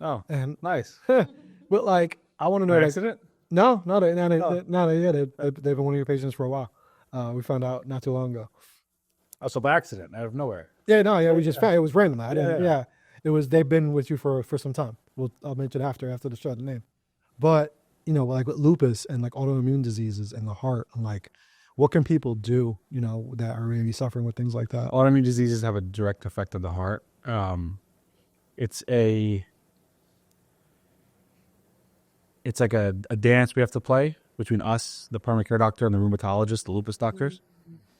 Speaker 3: Oh,
Speaker 1: And,
Speaker 3: nice.
Speaker 1: but like, I want to know,
Speaker 3: An
Speaker 1: like,
Speaker 3: accident?
Speaker 1: no, they've been one of your patients for a while. We found out not too long ago.
Speaker 3: Oh, so by accident, out of nowhere.
Speaker 1: Yeah, no, yeah, we just found it was random. I didn't.
Speaker 3: Yeah.
Speaker 1: It was. They've been with you for some time. I'll mention after the show the name. But like with lupus and like autoimmune diseases and the heart, and like, what can people do? That are maybe suffering with things like that.
Speaker 3: Autoimmune diseases have a direct effect on the heart. It's like a dance we have to play between us, the primary care doctor, and the rheumatologist, the lupus doctors,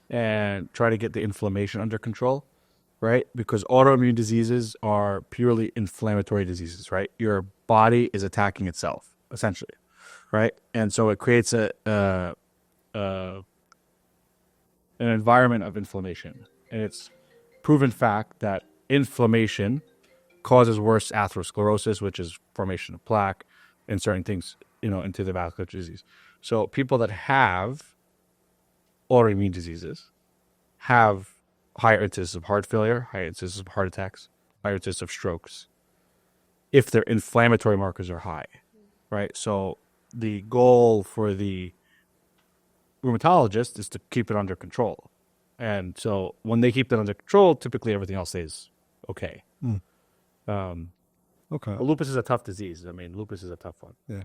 Speaker 3: and try to get the inflammation under control, right? Because autoimmune diseases are purely inflammatory diseases, right? Your body is attacking itself, essentially, right? And so it creates an environment of inflammation. And it's proven fact that inflammation causes worse atherosclerosis, which is formation of plaque and certain things, into the vascular disease. So people that have autoimmune diseases have higher incidence of heart failure, higher incidence of heart attacks, higher incidence of strokes, if their inflammatory markers are high, right? So the goal for the rheumatologist is to keep it under control. And so when they keep that under control, typically everything else stays okay.
Speaker 1: Okay.
Speaker 3: But lupus is a tough disease. I mean, lupus is a tough one.
Speaker 1: Yeah.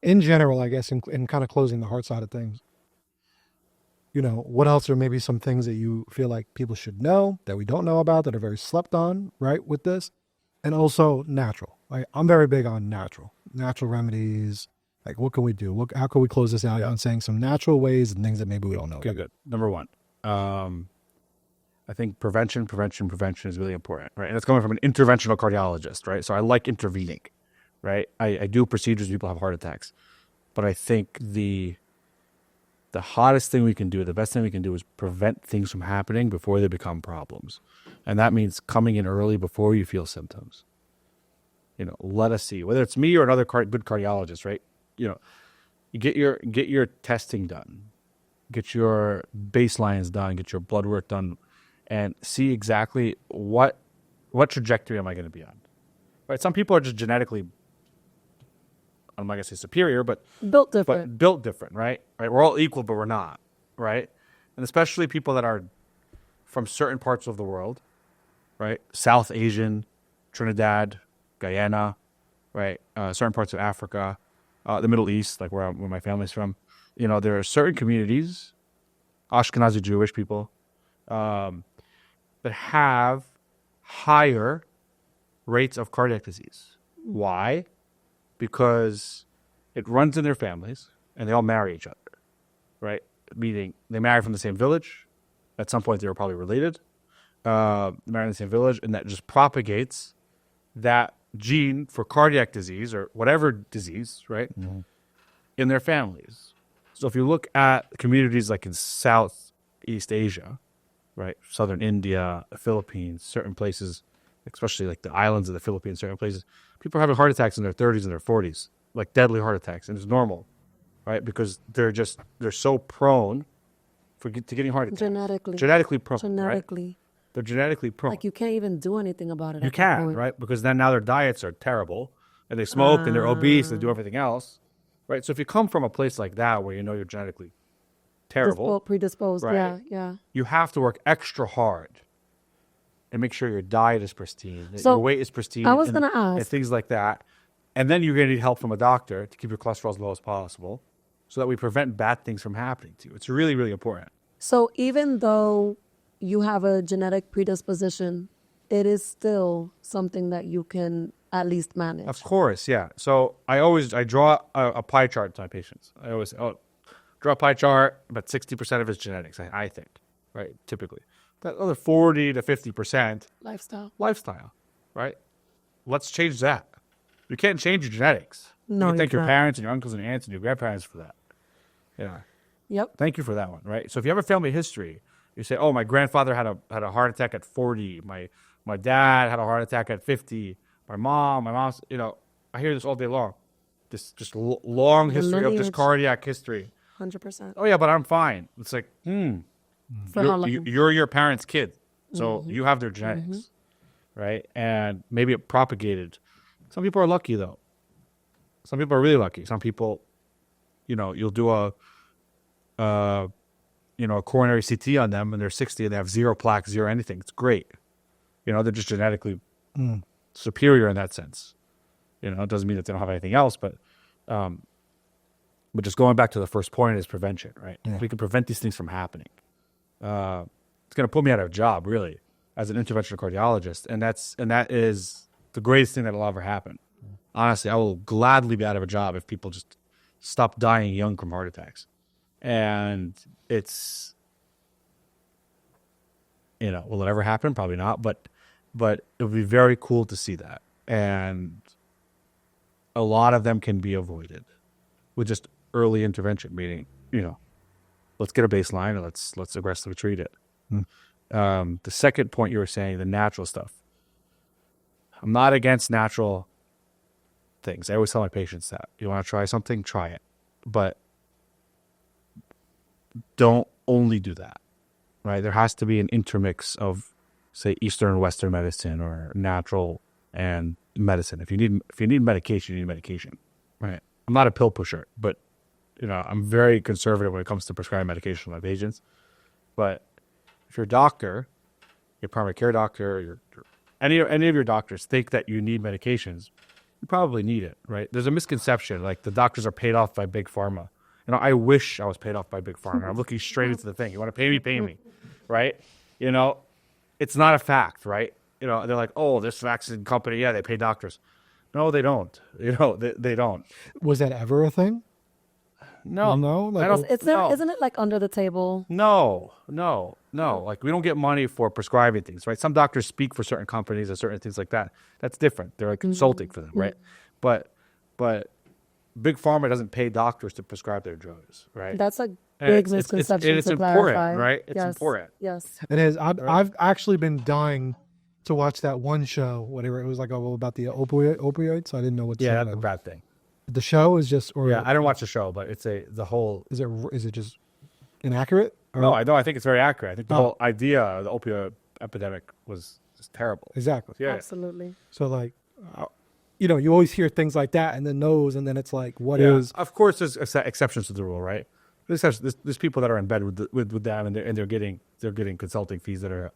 Speaker 1: In general, I guess, in kind of closing the heart side of things, what else are maybe some things that you feel like people should know that we don't know about that are very slept on, right, with this? And also natural. Like, I'm very big on natural remedies. Like, what can we do? How can we close this out on saying some natural ways and things that maybe we don't know
Speaker 3: Okay,
Speaker 1: about?
Speaker 3: good. Number one, I think prevention is really important, right? And it's coming from an interventional cardiologist, right? So I like intervening, right? I do procedures when people have heart attacks, but I think the hottest thing we can do, the best thing we can do is prevent things from happening before they become problems. And that means coming in early before you feel symptoms. Let us see, whether it's me or another good cardiologist, right? You get your testing done, get your baselines done, get your blood work done, and see exactly what trajectory am I going to be on, right? Some people are just genetically, I'm not going to say superior, but
Speaker 2: Built different.
Speaker 3: built different, right? Right? We're all equal, but we're not, right? And especially people that are from certain parts of the world, right? South Asian, Trinidad, Guyana, right? Certain parts of Africa, the Middle East, like where my family's from. There are certain communities, Ashkenazi Jewish people, that have higher rates of cardiac disease. Why? Because it runs in their families and they all marry each other, right? Meaning they marry from the same village. At some point, they were probably related. Marry in the same village, and that just propagates that gene for cardiac disease or whatever disease, right, in their families. So if you look at communities like in Southeast Asia, right, southern India, the Philippines, certain places, especially like the islands of the Philippines, certain places, people are having heart attacks in their 30s and their 40s, like deadly heart attacks, and it's normal, right, because they're so prone to getting heart attacks. Genetically prone.
Speaker 2: Genetically.
Speaker 3: Right? They're genetically prone.
Speaker 2: Like, you can't even do anything about it.
Speaker 3: You can't, right? Because then now their diets are terrible, and they smoke, and they're obese, and they do everything else, right? So if you come from a place like that where you're genetically terrible,
Speaker 2: predisposed,
Speaker 3: right?
Speaker 2: Yeah.
Speaker 3: You have to work extra hard and make sure your diet is pristine, that
Speaker 2: So,
Speaker 3: your weight is pristine.
Speaker 2: I was gonna ask.
Speaker 3: and things like that. And then you're going to need help from a doctor to keep your cholesterol as low as possible, so that we prevent bad things from happening to you. It's really, really important.
Speaker 2: So even though you have a genetic predisposition, it is still something that you can at least manage.
Speaker 3: Of course, yeah. So I draw a pie chart to my patients. I always draw a pie chart, but 60% of it's genetics, I think, right? Typically. That other 40 to 50%, lifestyle, right? Let's change that. You can't change your genetics.
Speaker 2: No,
Speaker 3: you can thank
Speaker 2: you
Speaker 3: your
Speaker 2: can't.
Speaker 3: parents and your uncles and your aunts and your grandparents for that. Yeah.
Speaker 2: Yep.
Speaker 3: Thank you for that one, right? So if you have a family history, you say, oh, my grandfather had a heart attack at 40. My dad had a heart attack at 50. My mom's, I hear this all day long. This just long history of just cardiac history.
Speaker 2: 100%.
Speaker 3: Oh, yeah, but I'm fine. It's like,
Speaker 2: For how long?
Speaker 3: you're your parents' kid. So you have their genetics, right? And maybe it propagated. Some people are lucky, though. Some people are really lucky. Some people, you'll do a coronary CT on them and they're 60 and they have zero plaques, zero anything. It's great. They're just genetically superior in that sense. It doesn't mean that they don't have anything else, but just going back to the first point is prevention, right?
Speaker 1: Yeah.
Speaker 3: We can prevent these things from happening. It's going to put me out of a job, really, as an interventional cardiologist, and that is the greatest thing that'll ever happen. Honestly, I will gladly be out of a job if people just stop dying young from heart attacks. And it's, will it ever happen? Probably not, but it would be very cool to see that. And a lot of them can be avoided with just early intervention, meaning, let's get a baseline and let's aggressively treat it. The second point you were saying, the natural stuff. I'm not against natural things. I always tell my patients that. You want to try something, try it. But don't only do that, right? There has to be an intermix of, say, Eastern and Western medicine or natural and medicine. If you need medication, you need medication, right? I'm not a pill pusher, but I'm very conservative when it comes to prescribing medication to my patients. But if your doctor, your primary care doctor, any of your doctors think that you need medications, you probably need it, right? There's a misconception, like the doctors are paid off by big pharma. I wish I was paid off by big pharma. I'm looking straight into the thing. You want to pay me, right? It's not a fact, right? They're like, oh, this vaccine company, yeah, they pay doctors. No, they don't. They don't.
Speaker 1: Was that ever a thing?
Speaker 3: No.
Speaker 1: Like,
Speaker 3: I don't,
Speaker 2: Isn't it like under the table?
Speaker 3: No. Like, we don't get money for prescribing things, right? Some doctors speak for certain companies and certain things like that. That's different. They're like consulting for them, right? But big pharma doesn't pay doctors to prescribe their drugs, right?
Speaker 2: That's a big misconception
Speaker 3: it's
Speaker 2: to
Speaker 3: important,
Speaker 2: clarify.
Speaker 3: right? It's
Speaker 2: Yes.
Speaker 3: important.
Speaker 2: Yes.
Speaker 1: it is. I've actually been dying to watch that one show, whatever it was, like about the opioids. I didn't know what.
Speaker 3: Yeah, that's a bad thing.
Speaker 1: The show is just, or
Speaker 3: Yeah, I don't watch the show, but it's the whole.
Speaker 1: is it just inaccurate? Or,
Speaker 3: No, I think it's very accurate. I think the whole idea of the opioid epidemic was just terrible.
Speaker 1: exactly.
Speaker 3: Yeah.
Speaker 2: Absolutely.
Speaker 1: So like, you always hear things like that, and then those, and then it's like, what
Speaker 3: Yeah.
Speaker 1: is?
Speaker 3: Of course, there's exceptions to the rule, right? There's people that are in bed with them, and they're getting consulting fees that are,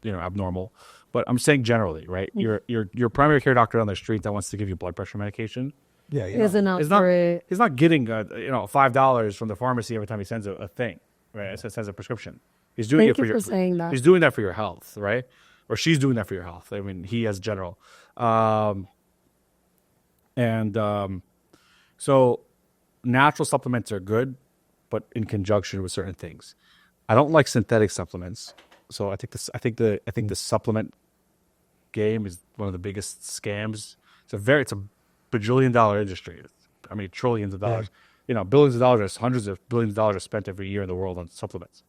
Speaker 3: abnormal. But I'm saying generally, right? Your primary care doctor on the street that wants to give you blood pressure medication,
Speaker 1: Yeah,
Speaker 2: Isn't out
Speaker 3: It's not-
Speaker 2: for it.
Speaker 3: he's not getting $5 from the pharmacy every time he sends a thing, right? It sends a prescription. He's doing
Speaker 2: Thank
Speaker 3: it
Speaker 2: you
Speaker 3: for
Speaker 2: for saying that.
Speaker 3: He's doing that for your health, right? Or she's doing that for your health. I mean, he as general. So natural supplements are good, but in conjunction with certain things. I don't like synthetic supplements. So I think the supplement game is one of the biggest scams. It's a bajillion-dollar industry. I mean, trillions of dollars. Billions of dollars, hundreds of billions of dollars are spent every year in the world on supplements.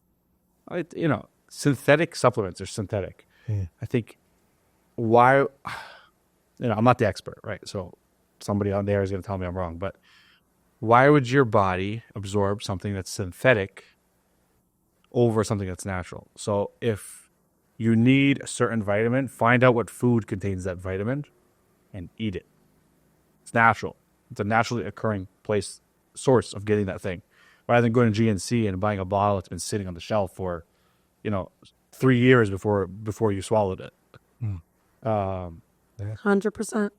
Speaker 3: Synthetic supplements are synthetic.
Speaker 1: Yeah.
Speaker 3: I think why, I'm not the expert, right? So somebody on there is going to tell me I'm wrong, but why would your body absorb something that's synthetic over something that's natural? So if you need a certain vitamin, find out what food contains that vitamin and eat it. It's natural. It's a naturally occurring source of getting that thing, rather than going to GNC and buying a bottle that's been sitting on the shelf for, 3 years before you swallowed it.
Speaker 2: 100%.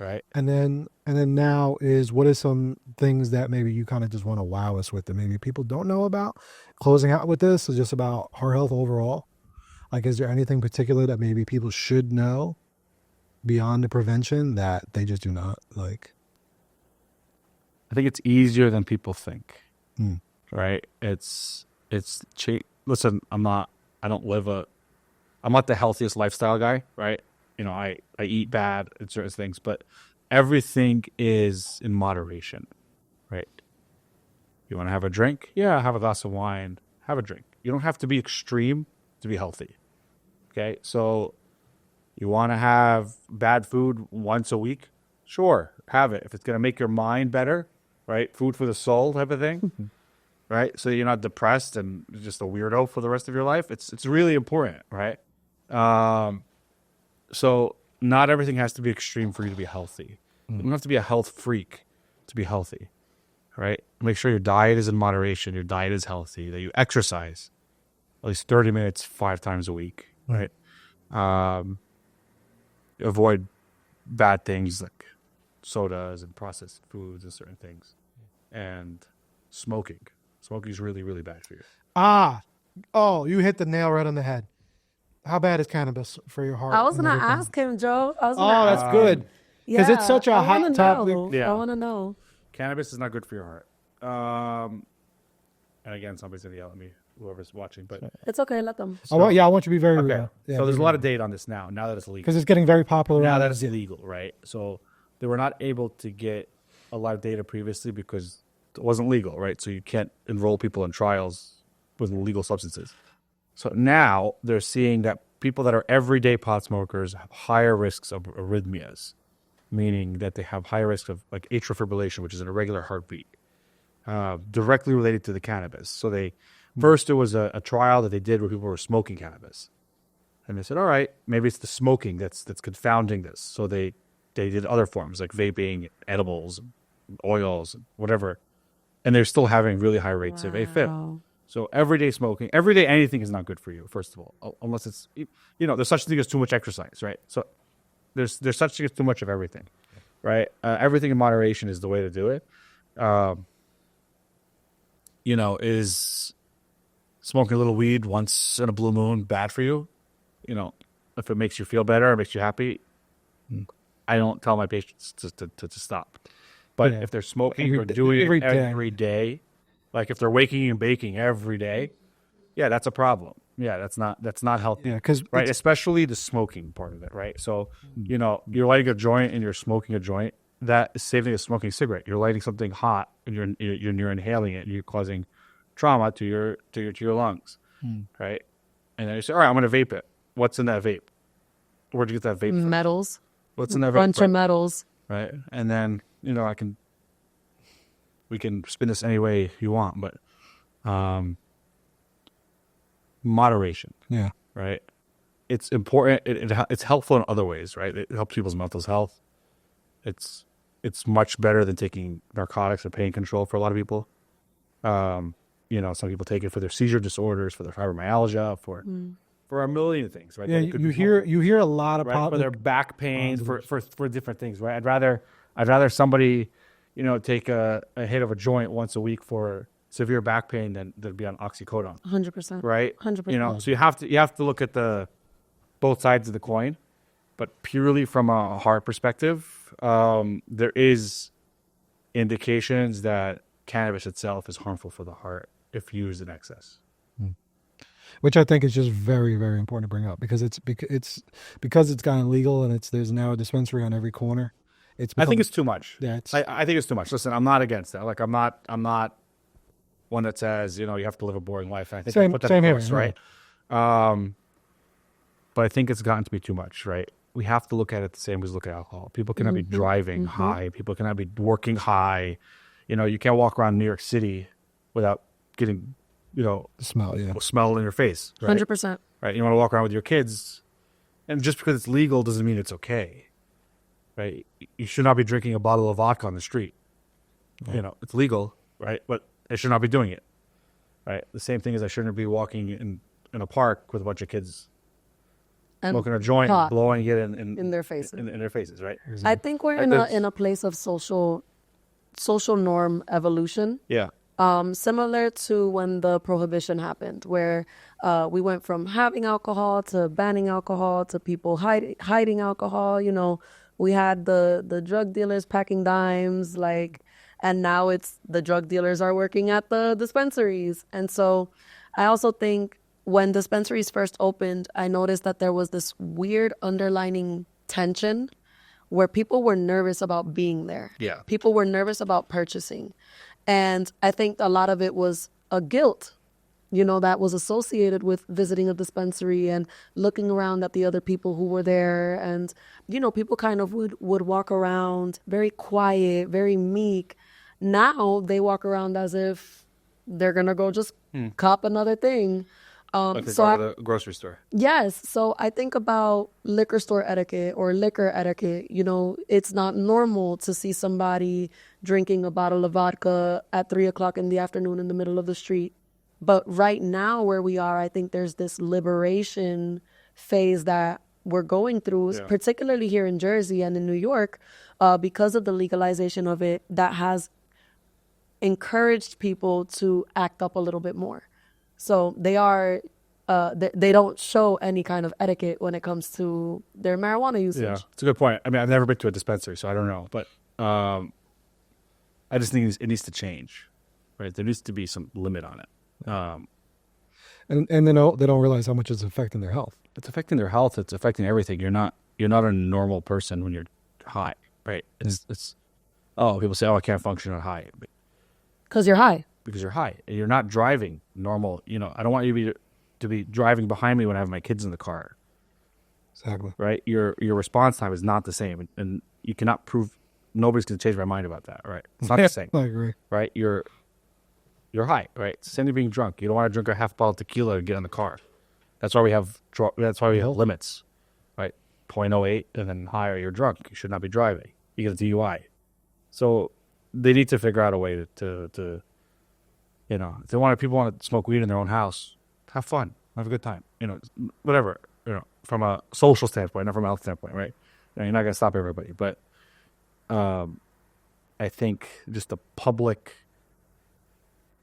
Speaker 3: right?
Speaker 1: And then now is, what are some things that maybe you kind of just want to wow us with that maybe people don't know about? Closing out with this is just about heart health overall. Like, is there anything particular that maybe people should know beyond the prevention that they just do not like?
Speaker 3: I think it's easier than people think,
Speaker 1: Hmm.
Speaker 3: right? Listen, I'm not the healthiest lifestyle guy, right? You know, I eat bad and certain things, but everything is in moderation, right? You want to have a drink? Yeah, have a glass of wine, have a drink. You don't have to be extreme to be healthy. Okay, so you want to have bad food once a week? Sure, have it. If it's going to make your mind better, right? Food for the soul type of thing, right? So you're not depressed and just a weirdo for the rest of your life. It's really important, right? So not everything has to be extreme for you to be healthy. You don't have to be a health freak to be healthy, right? Make sure your diet is in moderation, your diet is healthy, that you exercise at least 30 minutes 5 times a week, right? Avoid bad things like sodas and processed foods and certain things. And smoking. Smoking is really, really bad for you.
Speaker 1: You hit the nail right on the head. How bad is cannabis for your heart?
Speaker 2: I was
Speaker 1: and
Speaker 2: gonna
Speaker 1: everything?
Speaker 2: ask him, Joe. I was gonna ask
Speaker 1: That's
Speaker 2: him.
Speaker 1: good. Because it's such a
Speaker 2: I
Speaker 1: hot
Speaker 2: wanna
Speaker 1: topic.
Speaker 2: know.
Speaker 3: Yeah.
Speaker 2: I want to know.
Speaker 3: Cannabis is not good for your heart. And again, somebody's going to yell at me, whoever's watching. But
Speaker 2: It's okay. Let them.
Speaker 1: I want you to be very
Speaker 3: okay.
Speaker 1: real. Yeah,
Speaker 3: So there's a lot of data on this now that it's legal.
Speaker 1: because it's getting very popular.
Speaker 3: Now
Speaker 1: around-
Speaker 3: that it's illegal, right? So they were not able to get a lot of data previously because it wasn't legal, right? So you can't enroll people in trials with illegal substances. So now they're seeing that people that are everyday pot smokers have higher risks of arrhythmias, meaning that they have higher risk of like atrial fibrillation, which is an irregular heartbeat, directly related to the cannabis. So first there was a trial that they did where people were smoking cannabis. And they said, all right, maybe it's the smoking that's confounding this. So they did other forms like vaping, edibles, oils, whatever. And they're still having really high rates of AFib.
Speaker 2: Wow.
Speaker 3: So everyday smoking, everyday anything is not good for you, first of all, unless it's, there's such thing as too much exercise, right? So there's such thing as too much of everything, right? Everything in moderation is the way to do it. Is smoking a little weed once in a blue moon bad for you? If it makes you feel better or makes you happy, I don't tell my patients to stop. But if they're smoking or doing it every day, like if they're waking and baking every day, yeah, that's a problem. Yeah, that's not healthy.
Speaker 1: Yeah, because
Speaker 3: right, especially the smoking part of it, right? So, you're lighting a joint and you're smoking a joint. That is same thing as smoking a cigarette. You're lighting something hot and you're inhaling it. And you're causing trauma to your lungs, right? And then you say, all right, I'm going to vape it. What's in that vape? Where'd you get that vape from?
Speaker 2: Metals.
Speaker 3: What's in that vape?
Speaker 2: Bunch of metals.
Speaker 3: Right, and then we can spin this any way you want, but moderation.
Speaker 1: Yeah.
Speaker 3: Right. It's important. It's helpful in other ways, right? It helps people's mental health. It's much better than taking narcotics or pain control for a lot of people. Some people take it for their seizure disorders, for their fibromyalgia, for a million things, right?
Speaker 1: Yeah, you hear a lot of
Speaker 3: right? For their back pain, for different things, right? I'd rather somebody, take a hit of a joint once a week for severe back pain than be on oxycodone.
Speaker 2: 100%.
Speaker 3: Right?
Speaker 2: 100%.
Speaker 3: So you have to look at both sides of the coin, but purely from a heart perspective, there is indications that cannabis itself is harmful for the heart if used in excess.
Speaker 1: Which I think is just very, very important to bring up because it's gotten legal and there's now a dispensary on every corner.
Speaker 3: I think it's too much.
Speaker 1: Yeah,
Speaker 3: I think it's too much. Listen, I'm not against that. Like I'm not one that says you have to live a boring life. I think I put that across, right? But I think it's gotten to be too much, right? We have to look at it the same as we look at alcohol. People cannot be driving high. People cannot be working high. You can't walk around New York City without getting,
Speaker 1: the smell,
Speaker 3: smell in your face. Right?
Speaker 2: 100%.
Speaker 3: Right? You want to walk around with your kids, and just because it's legal doesn't mean it's okay. Right? You should not be drinking a bottle of vodka on the street. Yeah. It's legal, right? But I should not be doing it. Right? The same thing as I shouldn't be walking in a park with a bunch of kids
Speaker 2: And
Speaker 3: smoking a joint,
Speaker 2: pot
Speaker 3: blowing it
Speaker 2: in their faces.
Speaker 3: in their faces, right?
Speaker 2: I think we're in a place of social norm evolution.
Speaker 3: Yeah.
Speaker 2: Similar to when the prohibition happened, where we went from having alcohol to banning alcohol to people hiding alcohol. You know, we had the drug dealers packing dimes, and now it's the drug dealers are working at the dispensaries. And so I also think when dispensaries first opened, I noticed that there was this weird underlining tension where people were nervous about being there.
Speaker 3: Yeah.
Speaker 2: People were nervous about purchasing. And I think a lot of it was a guilt, that was associated with visiting a dispensary and looking around at the other people who were there. And, people kind of would walk around very quiet, very meek. Now they walk around as if they're going to go just cop another thing.
Speaker 3: Like they go to the grocery store.
Speaker 2: Yes. So I think about liquor store etiquette or liquor etiquette. It's not normal to see somebody drinking a bottle of vodka at 3:00 in the afternoon in the middle of the street. But right now where we are, I think there's this liberation phase that we're going through, particularly here in Jersey and in New York, because of the legalization of it, that has encouraged people to act up a little bit more. So they don't show any kind of etiquette when it comes to their marijuana usage.
Speaker 3: Yeah, it's a good point. I mean, I've never been to a dispensary, so I don't know. But I just think it needs to change, right? There needs to be some limit on it.
Speaker 1: And they don't realize how much it's affecting their health.
Speaker 3: It's affecting their health. It's affecting everything. You're not a normal person when you're high, right? It's people say, I can't function on high.
Speaker 2: Because you're high.
Speaker 3: Because you're high. You're not driving normal. I don't want you to be driving behind me when I have my kids in the car.
Speaker 1: Exactly.
Speaker 3: Right? Your response time is not the same. And you cannot prove, nobody's going to change my mind about that, right? It's not the same.
Speaker 1: I agree.
Speaker 3: Right? You're high, right? It's the same as being drunk. You don't want to drink a half bottle of tequila and get in the car. That's why we have limits, right? 0.08 and then higher, you're drunk. You should not be driving. You get a DUI. So they need to figure out a way to if people want to smoke weed in their own house, have fun, have a good time, whatever, from a social standpoint, not from a health standpoint, right? You're not going to stop everybody, but I think just the public,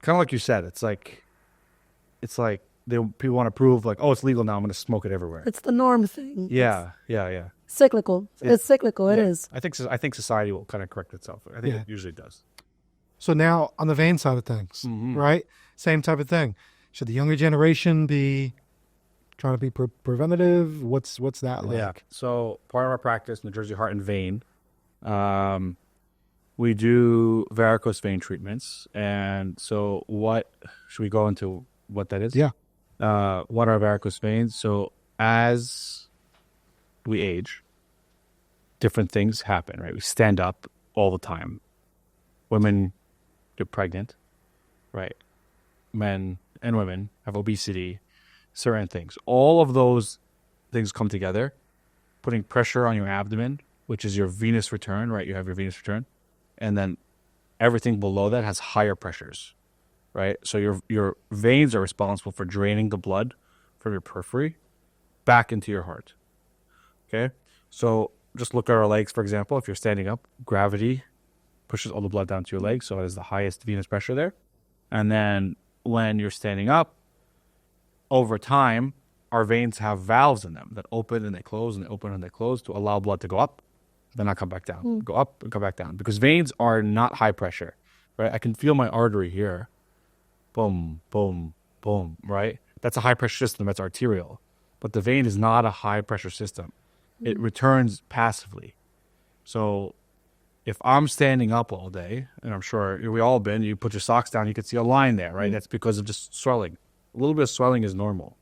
Speaker 3: kind of like you said, it's like people want to prove it's legal now, I'm going to smoke it everywhere.
Speaker 2: It's the norm thing.
Speaker 3: Yeah.
Speaker 2: Cyclical. It's cyclical. It is.
Speaker 3: I think society will kind of correct itself. I think it usually does.
Speaker 1: So now on the vein side of things, right? Same type of thing. Should the younger generation be trying to be preventative? What's that like?
Speaker 3: Yeah. So part of our practice, New Jersey Heart and Vein, we do varicose vein treatments. And so should we go into what that is?
Speaker 1: Yeah.
Speaker 3: What are varicose veins? So as we age, different things happen, right? We stand up all the time. Women get pregnant, right? Men and women have obesity, certain things. All of those things come together, putting pressure on your abdomen, which is your venous return, right? You have your venous return. And then everything below that has higher pressures, right? So your veins are responsible for draining the blood from your periphery back into your heart, okay? So just look at our legs, for example. If you're standing up, gravity pushes all the blood down to your legs, so it is the highest venous pressure there. And then when you're standing up, over time, our veins have valves in them that open and they close and they open and they close to allow blood to go up, then not come back down, go up and come back down. Because veins are not high pressure, right? I can feel my artery here, boom, boom, boom, right? That's a high pressure system, that's arterial. But the vein is not a high pressure system. It returns passively. So if I'm standing up all day, and I'm sure we all been, you put your socks down, you can see a line there, right? That's because of just swelling. A little bit of swelling is normal.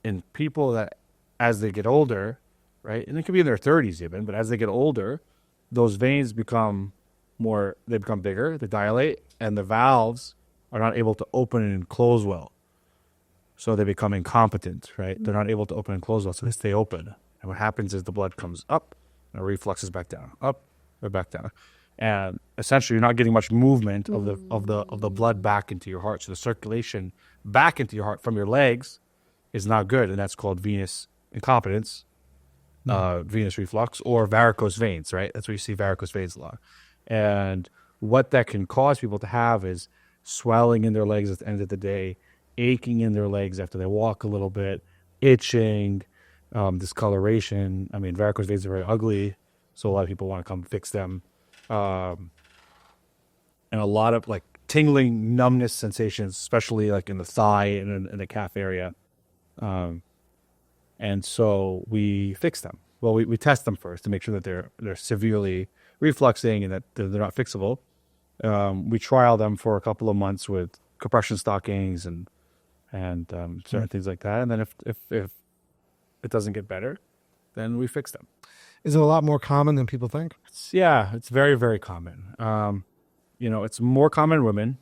Speaker 3: In people that, as they get older, right, and it could be in their 30s even, but as they get older, those veins become bigger, they dilate, and the valves are not able to open and close well. So they become incompetent, right? They're not able to open and close well, so they stay open. And what happens is the blood comes up, and it refluxes back down, up, or back down. And essentially, you're not getting much movement of the blood back into your heart. So the circulation back into your heart from your legs is not good, and that's called venous incompetence, venous reflux, or varicose veins, right? That's where you see varicose veins a lot. And what that can cause people to have is swelling in their legs at the end of the day, aching in their legs after they walk a little bit, itching, discoloration. I mean, varicose veins are very ugly, so a lot of people want to come fix them. And a lot of like tingling, numbness sensations, especially like in the thigh and in the calf area. And so we fix them. Well, we test them first to make sure that they're severely refluxing and that they're not fixable. We trial them for a couple of months with compression stockings and certain things like that. And then if it doesn't get better, then we fix them.
Speaker 1: Is it a lot more common than people think?
Speaker 3: It's very, very common. It's more common in women,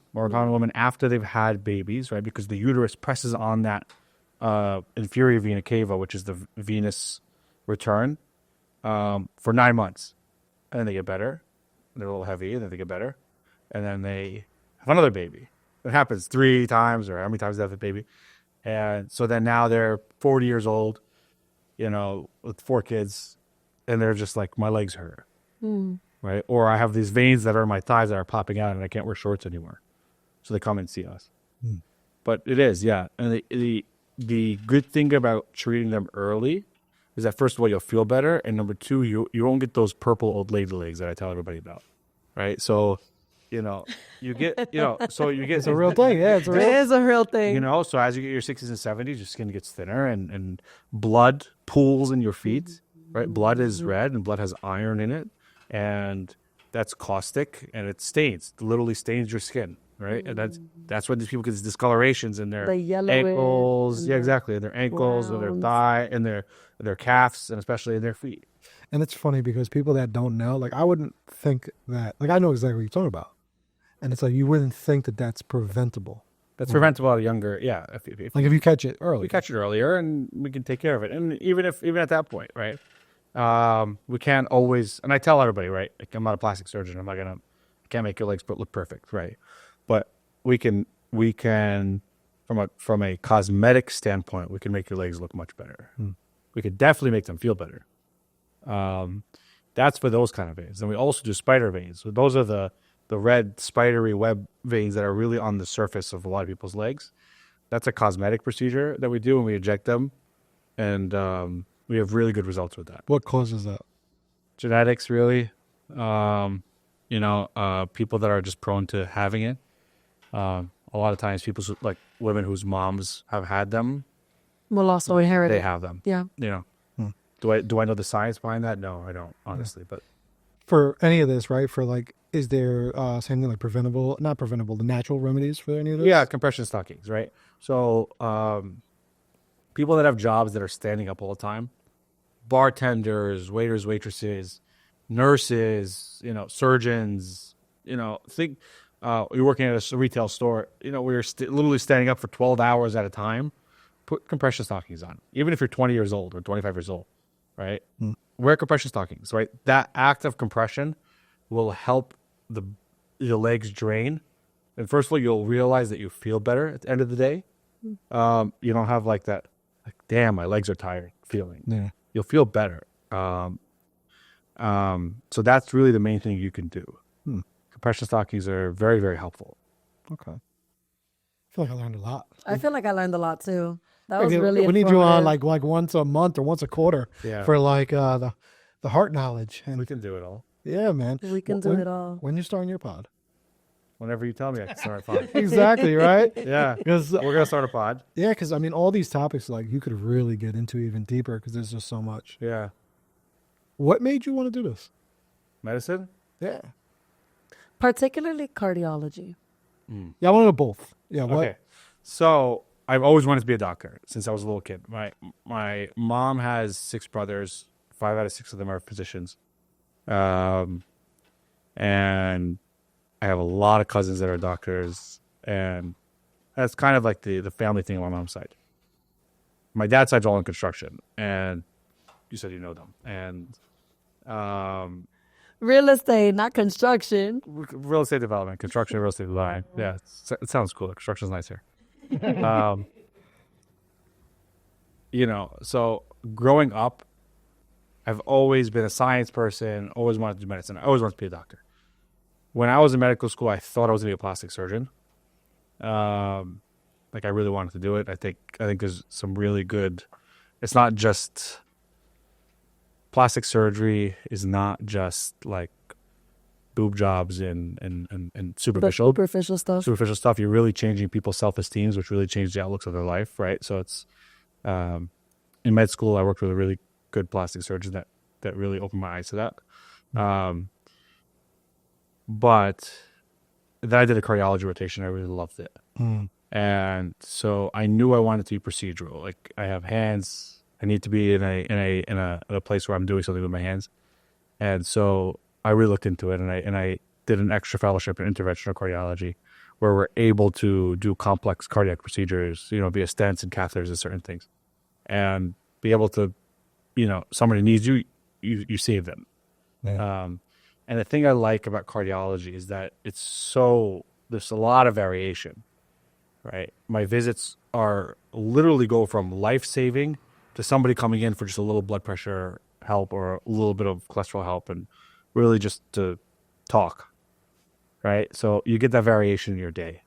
Speaker 3: after they've had babies, right? Because the uterus presses on that inferior vena cava, which is the venous return, for 9 months. And then they get better. They're a little heavy, and then they get better. And then they have another baby. It happens 3 times, or how many times they have a baby. And so then now they're 40 years old, with 4 kids, and they're just like, my legs hurt. Right? Or I have these veins that are in my thighs that are popping out, and I can't wear shorts anymore. So they come and see us. But it is, yeah. And the good thing about treating them early is that, first of all, you'll feel better, and number 2, you won't get those purple old lady legs that I tell everybody about, right? So, you get,
Speaker 1: It's a real thing. Yeah,
Speaker 2: It is a real thing.
Speaker 3: So as you get your 60s and 70s, your skin gets thinner, and blood pools in your feet, right? Blood is red, and blood has iron in it, and that's caustic, and it literally stains your skin, right? And that's when these people get these discolorations in their ankles. Yeah, exactly. In their ankles, or their thigh, and their calves, and especially in their feet.
Speaker 1: And it's funny because people that don't know, like, I wouldn't think that, like, I know exactly what you're talking about. And it's like, you wouldn't think that that's preventable.
Speaker 3: That's preventable at a younger, yeah. If
Speaker 1: you catch it early.
Speaker 3: We catch it earlier, and we can take care of it. And even at that point, right? We can't always, and I tell everybody, right? Like, I'm not a plastic surgeon. I can't make your legs look perfect, right? But we can from a cosmetic standpoint, we can make your legs look much better. We could definitely make them feel better. That's for those kind of veins. And we also do spider veins. So those are the red spidery web veins that are really on the surface of a lot of people's legs. That's a cosmetic procedure that we do, and we inject them, and we have really good results with that.
Speaker 1: What causes that?
Speaker 3: Genetics, really. People that are just prone to having it. A lot of times, people like women whose moms have had them
Speaker 2: will also inherit
Speaker 3: they
Speaker 2: it.
Speaker 3: have them.
Speaker 2: Yeah.
Speaker 3: Do I know the science behind that? No, I don't, honestly. But
Speaker 1: for any of this, right? For like, is there something like not preventable, the natural remedies for any of this?
Speaker 3: Yeah, compression stockings, right? So people that have jobs that are standing up all the time, bartenders, waiters, waitresses, nurses, surgeons, think you're working at a retail store, we're literally standing up for 12 hours at a time. Put compression stockings on, even if you're 20 years old or 25 years old, right? Wear compression stockings, right? That act of compression will help your legs drain. And first of all, you'll realize that you feel better at the end of the day. You don't have like that, like, damn, my legs are tired feeling.
Speaker 1: Yeah.
Speaker 3: You'll feel better. So that's really the main thing you can do. Compression stockings are very, very helpful.
Speaker 1: Okay. I feel like I learned a lot.
Speaker 2: I feel like I learned a lot too. That was really
Speaker 1: we need you on
Speaker 2: informative.
Speaker 1: like once a month or once a quarter for like the heart knowledge. And
Speaker 3: We can do it all.
Speaker 1: yeah, man.
Speaker 2: We can do it all.
Speaker 1: When you starting your pod?
Speaker 3: Whenever you tell me, I can start a pod.
Speaker 1: Exactly, right?
Speaker 3: Yeah,
Speaker 1: Because
Speaker 3: we're going to start a pod.
Speaker 1: yeah, because I mean, all these topics like you could really get into even deeper because there's just so much.
Speaker 3: Yeah.
Speaker 1: What made you want to do this?
Speaker 3: Medicine?
Speaker 1: Yeah,
Speaker 2: Particularly cardiology.
Speaker 1: yeah, I want to know both. Yeah, what?
Speaker 3: Okay. So I've always wanted to be a doctor since I was a little kid. My mom has 6 brothers. 5 out of 6 of them are physicians. And I have a lot of cousins that are doctors. And that's kind of like the family thing on my mom's side. My dad's side's all in construction. And you said you know them. And
Speaker 2: Real estate, not construction.
Speaker 3: real estate development, construction, real estate design. Yeah, it sounds cool. Construction's nice here. So growing up, I've always been a science person, always wanted to do medicine. I always wanted to be a doctor. When I was in medical school, I thought I was going to be a plastic surgeon. Like I really wanted to do it. I think there's some really good, it's not just, plastic surgery is not just like boob jobs and superficial stuff. You're really changing people's self-esteems, which really change the outlooks of their life, right? So it's, in med school, I worked with a really good plastic surgeon that really opened my eyes to that. But then I did a cardiology rotation. I really loved it. And so I knew I wanted to be procedural. Like I have hands. I need to be in a place where I'm doing something with my hands. And so I really looked into it, and I did an extra fellowship in interventional cardiology, where we're able to do complex cardiac procedures, via stents and catheters and certain things, and be able to, somebody needs you, you save them.
Speaker 1: Yeah.
Speaker 3: And the thing I like about cardiology is that there's a lot of variation, right? My visits literally go from life-saving to somebody coming in for just a little blood pressure help or a little bit of cholesterol help, and really just to talk, right? So you get that variation in your day,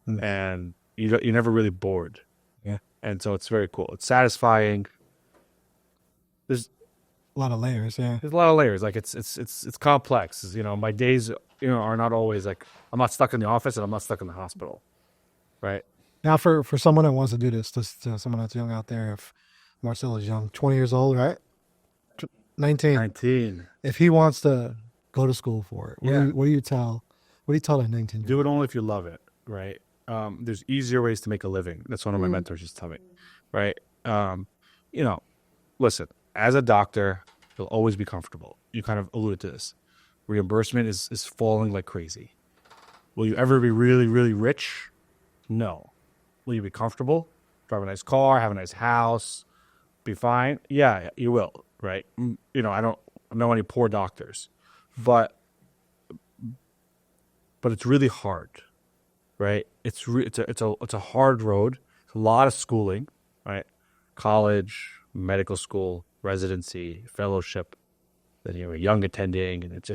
Speaker 3: and you're never really bored.
Speaker 1: Yeah.
Speaker 3: And so it's very cool. It's satisfying. There's
Speaker 1: a lot of layers. Yeah.
Speaker 3: There's a lot of layers. Like it's complex. My days, are not always like, I'm not stuck in the office and I'm not stuck in the hospital, right?
Speaker 1: Now, for someone that wants to do this, someone that's young out there, if Marcel is young, 20 years old, right? 19. If he wants to go to school for it, what do you tell that 19?
Speaker 3: Do it only if you love it, right? There's easier ways to make a living. That's one of my mentors used to tell me, right? Listen, as a doctor, you'll always be comfortable. You kind of alluded to this. Reimbursement is falling like crazy. Will you ever be really, really rich? No. Will you be comfortable? Drive a nice car, have a nice house, be fine? Yeah, you will, right? I don't know any poor doctors, but it's really hard, right? It's a hard road. It's a lot of schooling, right? College, medical school, residency, fellowship. Then you're a young attending, and it's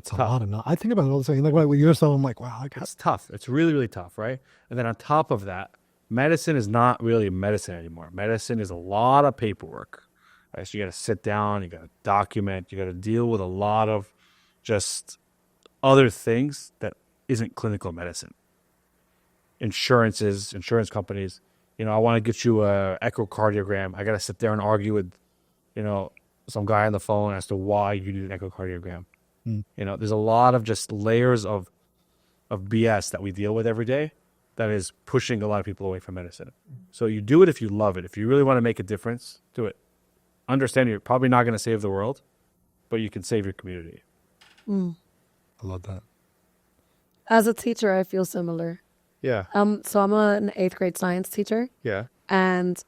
Speaker 3: tough.
Speaker 1: A lot of I think about it all the time. Like when you're so, I'm like, wow,
Speaker 3: it's tough. It's really, really tough, right? And then on top of that, medicine is not really medicine anymore. Medicine is a lot of paperwork. Right? So you got to sit down, you got to document, you got to deal with a lot of just other things that isn't clinical medicine. Insurance companies. I want to get you a echocardiogram. I got to sit there and argue with, some guy on the phone as to why you need an echocardiogram. There's a lot of just layers of BS that we deal with every day that is pushing a lot of people away from medicine. So you do it if you love it. If you really want to make a difference, do it. Understand you're probably not going to save the world, but you can save your community.
Speaker 1: I love that.
Speaker 2: As a teacher, I feel similar.
Speaker 3: Yeah.
Speaker 2: So I'm an 8th grade science teacher.
Speaker 3: Yeah.
Speaker 2: And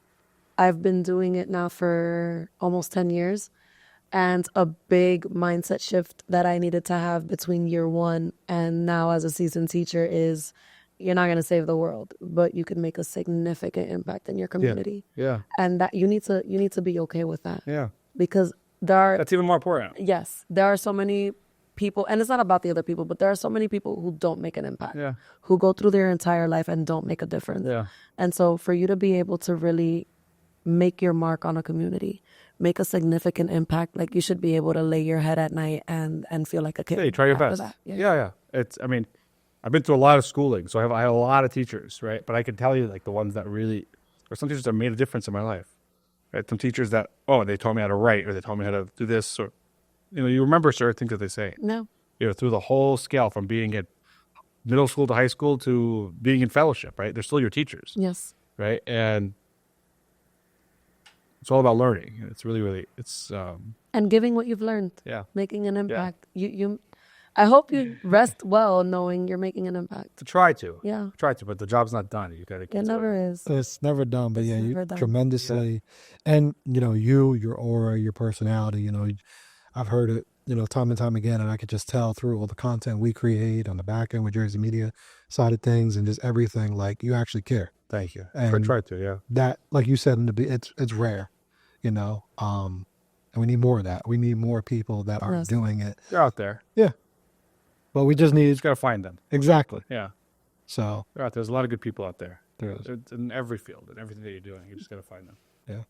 Speaker 2: I've been doing it now for almost 10 years. And a big mindset shift that I needed to have between year 1 and now as a seasoned teacher is, you're not going to save the world, but you can make a significant impact in your community.
Speaker 3: Yeah.
Speaker 2: And that you need to be okay with that.
Speaker 3: Yeah.
Speaker 2: Because
Speaker 3: that's even more important.
Speaker 2: Yes. There are so many people, and it's not about the other people, but there are so many people who don't make an impact.
Speaker 3: Yeah.
Speaker 2: Who go through their entire life and don't make a difference.
Speaker 3: Yeah.
Speaker 2: And so for you to be able to really make your mark on a community, make a significant impact, like you should be able to lay your head at night and feel like a kid.
Speaker 3: Yeah, you try your best. Yeah. I've been through a lot of schooling, so I have a lot of teachers, right? But I can tell you, like, the ones that really, or some teachers that made a difference in my life, right? Some teachers that, they taught me how to write, or they taught me how to do this, or, you remember certain things that they say.
Speaker 2: No.
Speaker 3: Through the whole scale, from being at middle school to high school to being in fellowship, right? They're still your teachers.
Speaker 2: Yes.
Speaker 3: Right? And it's all about learning. It's really, really,
Speaker 2: and giving what you've learned.
Speaker 3: Yeah.
Speaker 2: Making an impact. Yeah. I hope you rest well knowing you're making an impact.
Speaker 3: Try to.
Speaker 2: Yeah.
Speaker 3: Try to, but the job's not done. You got to keep
Speaker 2: it. Never is.
Speaker 1: It's never done, but
Speaker 2: it's
Speaker 1: you
Speaker 2: done.
Speaker 1: Tremendously. Yeah. And, your aura, your personality, I've heard it time and time again, and I could just tell through all the content we create on the back end with Jersey Media side of things and just everything, like you actually care.
Speaker 3: Thank you.
Speaker 1: And
Speaker 3: Try to, yeah.
Speaker 1: that, like you said, it's rare, and we need more of that. We need more people that are
Speaker 2: Yes.
Speaker 1: doing it.
Speaker 3: They're out there.
Speaker 1: Yeah. But we just
Speaker 3: You
Speaker 1: need,
Speaker 3: just got to find them.
Speaker 1: exactly.
Speaker 3: Yeah.
Speaker 1: So
Speaker 3: They're out there. There's a lot of good people out there.
Speaker 1: there is.
Speaker 3: It's in every field and everything that you're doing. You just got to find them.
Speaker 1: Yeah.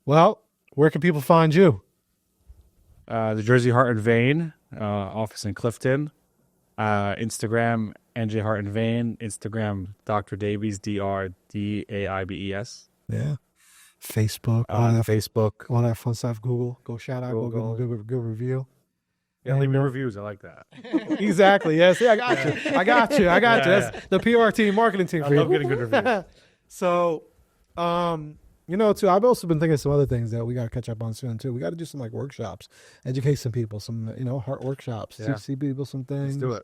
Speaker 1: Well, where can people find you?
Speaker 3: The Jersey Heart and Vein office in Clifton. Instagram, NJ Heart and Vein. Instagram, Dr. Daibes, DrDaibes.
Speaker 1: Yeah. Facebook.
Speaker 3: Facebook.
Speaker 1: All that fun stuff. Google. Go shout out.
Speaker 3: Google.
Speaker 1: Go good review.
Speaker 3: Yeah, leave me reviews. I like that.
Speaker 1: Exactly. Yes. Yeah, I got you. I got you. That's the PR team, marketing team
Speaker 3: I
Speaker 1: for you.
Speaker 3: love getting good reviews.
Speaker 1: So, too, I've also been thinking of some other things that we got to catch up on soon too. We got to do some like workshops, educate some people, some heart workshops,
Speaker 3: Yeah.
Speaker 1: see people some things.
Speaker 3: Let's do it.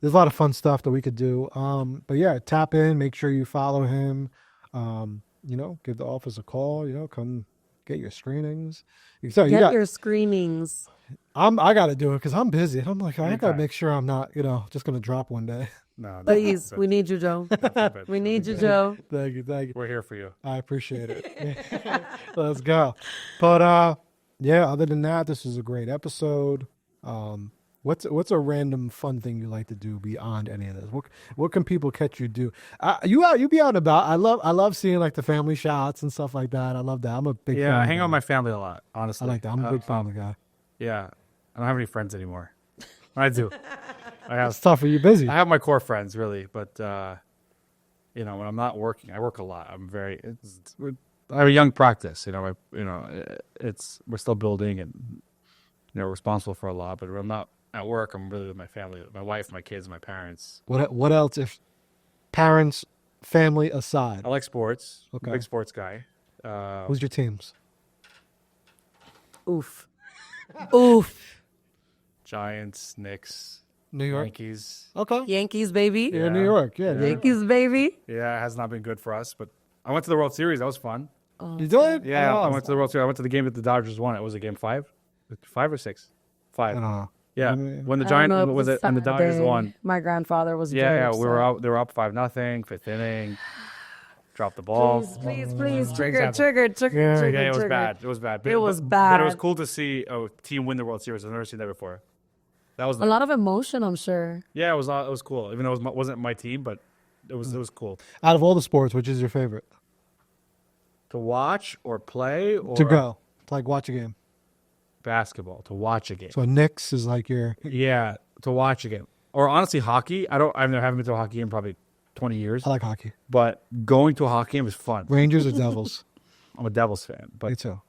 Speaker 1: There's a lot of fun stuff that we could do. But yeah, tap in, make sure you follow him. Give the office a call. Come get your screenings. So
Speaker 2: Get your screenings.
Speaker 1: I got to do it because I'm busy. I'm like, I got to
Speaker 3: Anytime.
Speaker 1: make sure I'm not just gonna drop one day.
Speaker 3: No,
Speaker 2: Please, we need you, Joe. We need you, Joe.
Speaker 1: Thank you.
Speaker 3: We're here for you.
Speaker 1: I appreciate it. Let's go. But other than that, this is a great episode. What's a random fun thing you like to do beyond any of this? What can people catch you do? You be out and about. I love seeing like the family shots and stuff like that. I love that. I'm a big
Speaker 3: Yeah, I
Speaker 1: family
Speaker 3: hang
Speaker 1: guy.
Speaker 3: out with my family a lot, honestly.
Speaker 1: I like that. I'm a big family guy.
Speaker 3: Yeah. I don't have any friends anymore. I do.
Speaker 1: It's tough. Are you busy?
Speaker 3: I have my core friends, really, but when I'm not working, I work a lot. I have a young practice. We're still building and responsible for a lot. But when I'm not at work, I'm really with my family, my wife, my kids, my parents.
Speaker 1: What else? If parents, family aside,
Speaker 3: I like sports.
Speaker 1: Okay.
Speaker 3: I'm a big sports guy.
Speaker 1: who's your teams?
Speaker 2: Oof. Oof.
Speaker 3: Giants, Knicks,
Speaker 1: New York.
Speaker 3: Yankees.
Speaker 1: Okay.
Speaker 2: Yankees, baby.
Speaker 1: Yeah, New York. Yeah.
Speaker 2: Yankees, baby.
Speaker 3: Yeah, it has not been good for us, but I went to the World Series. That was fun.
Speaker 1: You did?
Speaker 3: Yeah,
Speaker 1: Oh,
Speaker 3: I went to the World Series. I went to the game that the Dodgers won. It was a game 5, 5 or 6, 5.
Speaker 1: I don't know.
Speaker 3: Yeah,
Speaker 1: I mean,
Speaker 3: when the
Speaker 2: I don't know,
Speaker 3: Giants,
Speaker 2: it was
Speaker 3: when the Dodgers
Speaker 2: Saturday.
Speaker 3: won.
Speaker 2: My grandfather was
Speaker 3: Yeah,
Speaker 2: jerk,
Speaker 3: we were
Speaker 2: so-
Speaker 3: out. They were up 5-0, 5th inning. Dropped the ball.
Speaker 2: Please.
Speaker 3: Triggered.
Speaker 2: Triggered.
Speaker 1: Yeah,
Speaker 3: Yeah, it was bad. It was bad.
Speaker 2: It was
Speaker 3: But
Speaker 2: bad.
Speaker 3: it was cool to see a team win the World Series. I've never seen that before. That was
Speaker 2: A lot of emotion, I'm sure.
Speaker 3: yeah. It was cool. Even though it wasn't my team, but it was cool
Speaker 1: out of all the sports, which is your favorite
Speaker 3: to watch or play or
Speaker 1: to go? To like watch a game.
Speaker 3: basketball. To watch a game.
Speaker 1: So Knicks is like your.
Speaker 3: Yeah, to watch a game. Or honestly, hockey. I haven't been to a hockey game in probably 20 years.
Speaker 1: I like hockey.
Speaker 3: But going to a hockey game is fun.
Speaker 1: Rangers or Devils?
Speaker 3: I'm a Devils fan,
Speaker 1: Me
Speaker 3: but
Speaker 1: too.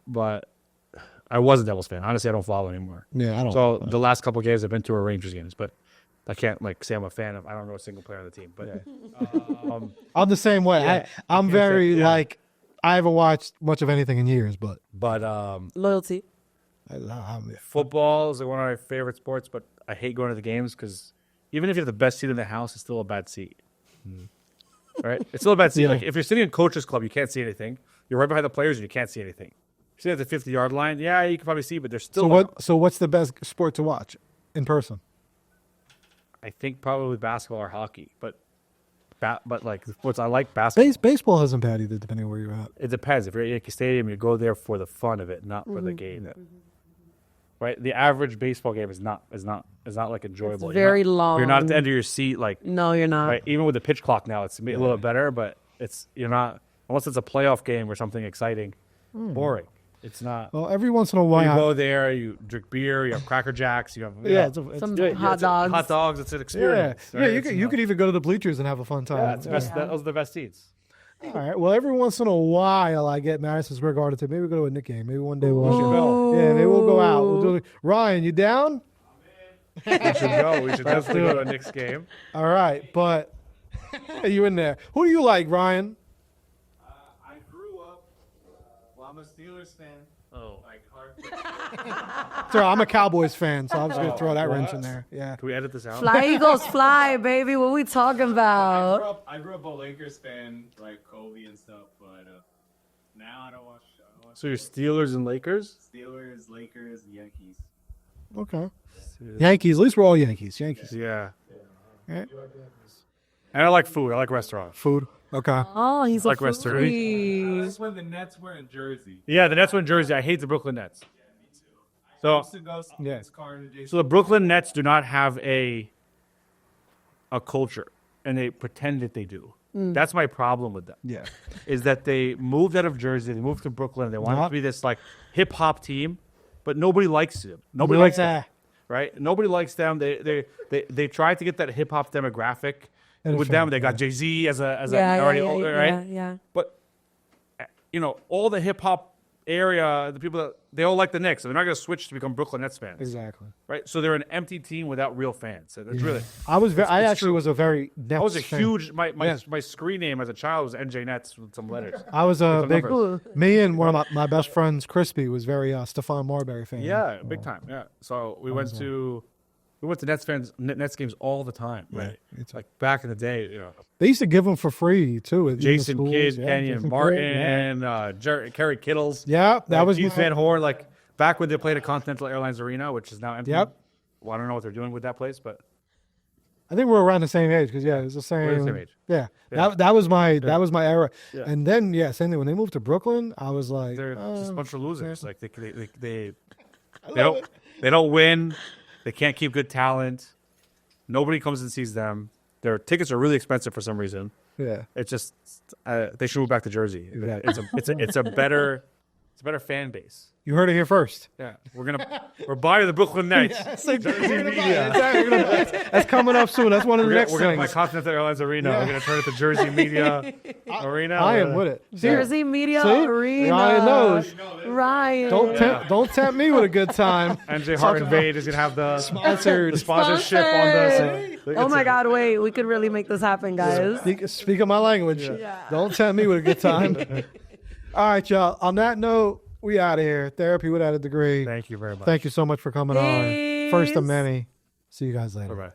Speaker 3: I was a Devils fan. Honestly, I don't follow anymore.
Speaker 1: Yeah, I don't.
Speaker 3: So the last couple of games I've been to are Rangers games, but I can't say I'm a fan of. I don't know a single player on the team, but
Speaker 1: I'm the same way.
Speaker 3: Yeah,
Speaker 1: I'm very like. I haven't watched much of anything in years, but
Speaker 2: Loyalty.
Speaker 3: football is one of my favorite sports. But I hate going to the games because even if you have the best seat in the house, it's still a bad seat. Right? It's still a bad seat.
Speaker 1: Yeah.
Speaker 3: Like if you're sitting in coach's club, you can't see anything. You're right behind the players and you can't see anything. You're sitting at the 50-yard line. Yeah, you can probably see, but there's still.
Speaker 1: So what's the best sport to watch in person?
Speaker 3: I think probably basketball or hockey, but like sports, I like basketball.
Speaker 1: Baseball isn't bad either, depending on where you're at.
Speaker 3: It depends. If you're at Yankee Stadium, you go there for the fun of it, not for the game. Right? The average baseball game is not like enjoyable.
Speaker 2: It's very
Speaker 3: You're
Speaker 2: long.
Speaker 3: not at the end of your seat, like
Speaker 2: No, you're not.
Speaker 3: right. Even with the pitch clock now, it's a little bit better, but you're not unless it's a playoff game or something exciting. Boring. It's not.
Speaker 1: Well, every once in a
Speaker 3: You
Speaker 1: while,
Speaker 3: go there, you drink beer, you have Cracker Jacks, you have
Speaker 2: Some
Speaker 3: yeah,
Speaker 2: hot
Speaker 3: it's
Speaker 2: dogs.
Speaker 3: hot dogs. It's an
Speaker 1: yeah,
Speaker 3: experience.
Speaker 1: yeah.
Speaker 3: right?
Speaker 1: You
Speaker 3: It's,
Speaker 1: could even go to the bleachers and have a fun time.
Speaker 3: yeah, it's the best. Those are the best seats.
Speaker 1: All right. Well, every once in a while, I get Madison Square Garden to maybe we'll go to a Knicks game. Maybe one day we'll.
Speaker 3: go.
Speaker 1: Yeah, maybe we'll go out. We'll do it. Ryan, you down?
Speaker 3: We should go. We should definitely go to a Knicks game.
Speaker 1: All right, but you in there? Who do you like, Ryan?
Speaker 4: I grew up. Well, I'm a Steelers fan.
Speaker 3: Oh.
Speaker 4: Like hardcore.
Speaker 1: Sorry, I'm a Cowboys fan, so I'm just gonna throw that wrench in there. Yeah.
Speaker 3: Can we edit this out?
Speaker 2: Fly Eagles, fly, baby. What we talking about?
Speaker 4: I grew up a Lakers fan, like Kobe and stuff. But now I don't watch
Speaker 3: So you're Steelers and Lakers?
Speaker 4: Steelers, Lakers, Yankees.
Speaker 1: Okay. Yankees. At least we're all Yankees. Yankees.
Speaker 3: Yeah.
Speaker 1: Right.
Speaker 3: And I like food. I like restaurants.
Speaker 1: Food. Okay.
Speaker 2: Oh, he's
Speaker 3: Like
Speaker 2: a
Speaker 3: restaurant.
Speaker 2: foodie.
Speaker 4: This is when the Nets were in Jersey.
Speaker 3: Yeah, the Nets were in Jersey. I hate the Brooklyn Nets. So,
Speaker 4: Used to go
Speaker 1: Yeah.
Speaker 4: his car in Jason.
Speaker 3: so the Brooklyn Nets do not have a culture, and they pretend that they do. That's my problem with them.
Speaker 1: Yeah.
Speaker 3: Is that they moved out of Jersey, they moved to Brooklyn, they wanted to be this like hip hop team, but nobody likes them. Nobody likes them, right? Nobody likes them. They tried to get that hip hop demographic
Speaker 1: And
Speaker 3: with
Speaker 1: it
Speaker 3: them.
Speaker 1: failed,
Speaker 3: They got
Speaker 1: yeah.
Speaker 3: Jay-Z as a
Speaker 2: Yeah,
Speaker 3: already
Speaker 2: yeah,
Speaker 3: older,
Speaker 2: yeah,
Speaker 3: right?
Speaker 2: yeah.
Speaker 3: But all the hip hop area, the people that they all like the Knicks, so they're not going to switch to become Brooklyn Nets fans,
Speaker 1: Exactly.
Speaker 3: right? So they're an empty team without real fans. So it's really.
Speaker 1: I actually was a very Nets
Speaker 3: I was a
Speaker 1: fan.
Speaker 3: huge my
Speaker 1: Yeah.
Speaker 3: my screen name as a child was NJ Nets with some letters.
Speaker 1: I was a
Speaker 3: Some
Speaker 1: big.
Speaker 3: numbers.
Speaker 1: Me and one of my best friends, Crispy, was very Stephon Marbury fan.
Speaker 3: Yeah, big time. Yeah. So we went to Nets games all the time. Right.
Speaker 1: It's
Speaker 3: Like back in the day,
Speaker 1: They used to give them for free too. At
Speaker 3: Jason
Speaker 1: schools.
Speaker 3: Kidd,
Speaker 1: Yeah,
Speaker 3: Kenyon
Speaker 1: Jason
Speaker 3: Martin,
Speaker 1: Kidd,
Speaker 3: Kerry Kittles.
Speaker 1: Yeah, that was
Speaker 3: Keith
Speaker 1: my-
Speaker 3: Van Horn. Like back when they played at Continental Airlines Arena, which is now empty.
Speaker 1: Yep.
Speaker 3: Well, I don't know what they're doing with that place, but
Speaker 1: I think we're around the same age because it was the same.
Speaker 3: We're the same age.
Speaker 1: Yeah,
Speaker 3: Yeah.
Speaker 1: that was my era.
Speaker 3: Yeah.
Speaker 1: And then same thing when they moved to Brooklyn, I was like,
Speaker 3: they're just a bunch of losers.
Speaker 1: yeah.
Speaker 3: Like they don't win. They can't keep good talent. Nobody comes and sees them. Their tickets are really expensive for some reason.
Speaker 1: yeah.
Speaker 3: It's just they should move back to Jersey.
Speaker 1: Exactly.
Speaker 3: It's a better fan base.
Speaker 1: You heard it here first.
Speaker 3: Yeah, we're buying the Brooklyn Nets.
Speaker 1: That's coming up soon. That's one of the next
Speaker 3: We're gonna buy
Speaker 1: things.
Speaker 3: Continental Airlines Arena. We're gonna turn it to Jersey Media Arena.
Speaker 1: I am with it.
Speaker 2: Jersey Media
Speaker 1: See?
Speaker 2: Arena.
Speaker 1: Ryan knows.
Speaker 2: Ryan.
Speaker 1: Don't tempt me with a good time.
Speaker 3: NJ Hart and Vade is gonna have the
Speaker 1: Sponsored.
Speaker 3: sponsorship on the.
Speaker 2: Oh my God! Wait, we could really make this happen, guys.
Speaker 1: Speak of my language.
Speaker 2: Yeah.
Speaker 1: Don't tempt me with a good time. All right, y'all. On that note, we out of here. Therapy without a degree.
Speaker 3: Thank you very much.
Speaker 1: Thank you so much for coming on. First of
Speaker 2: Peace.
Speaker 1: many. See you guys later.
Speaker 3: Bye bye.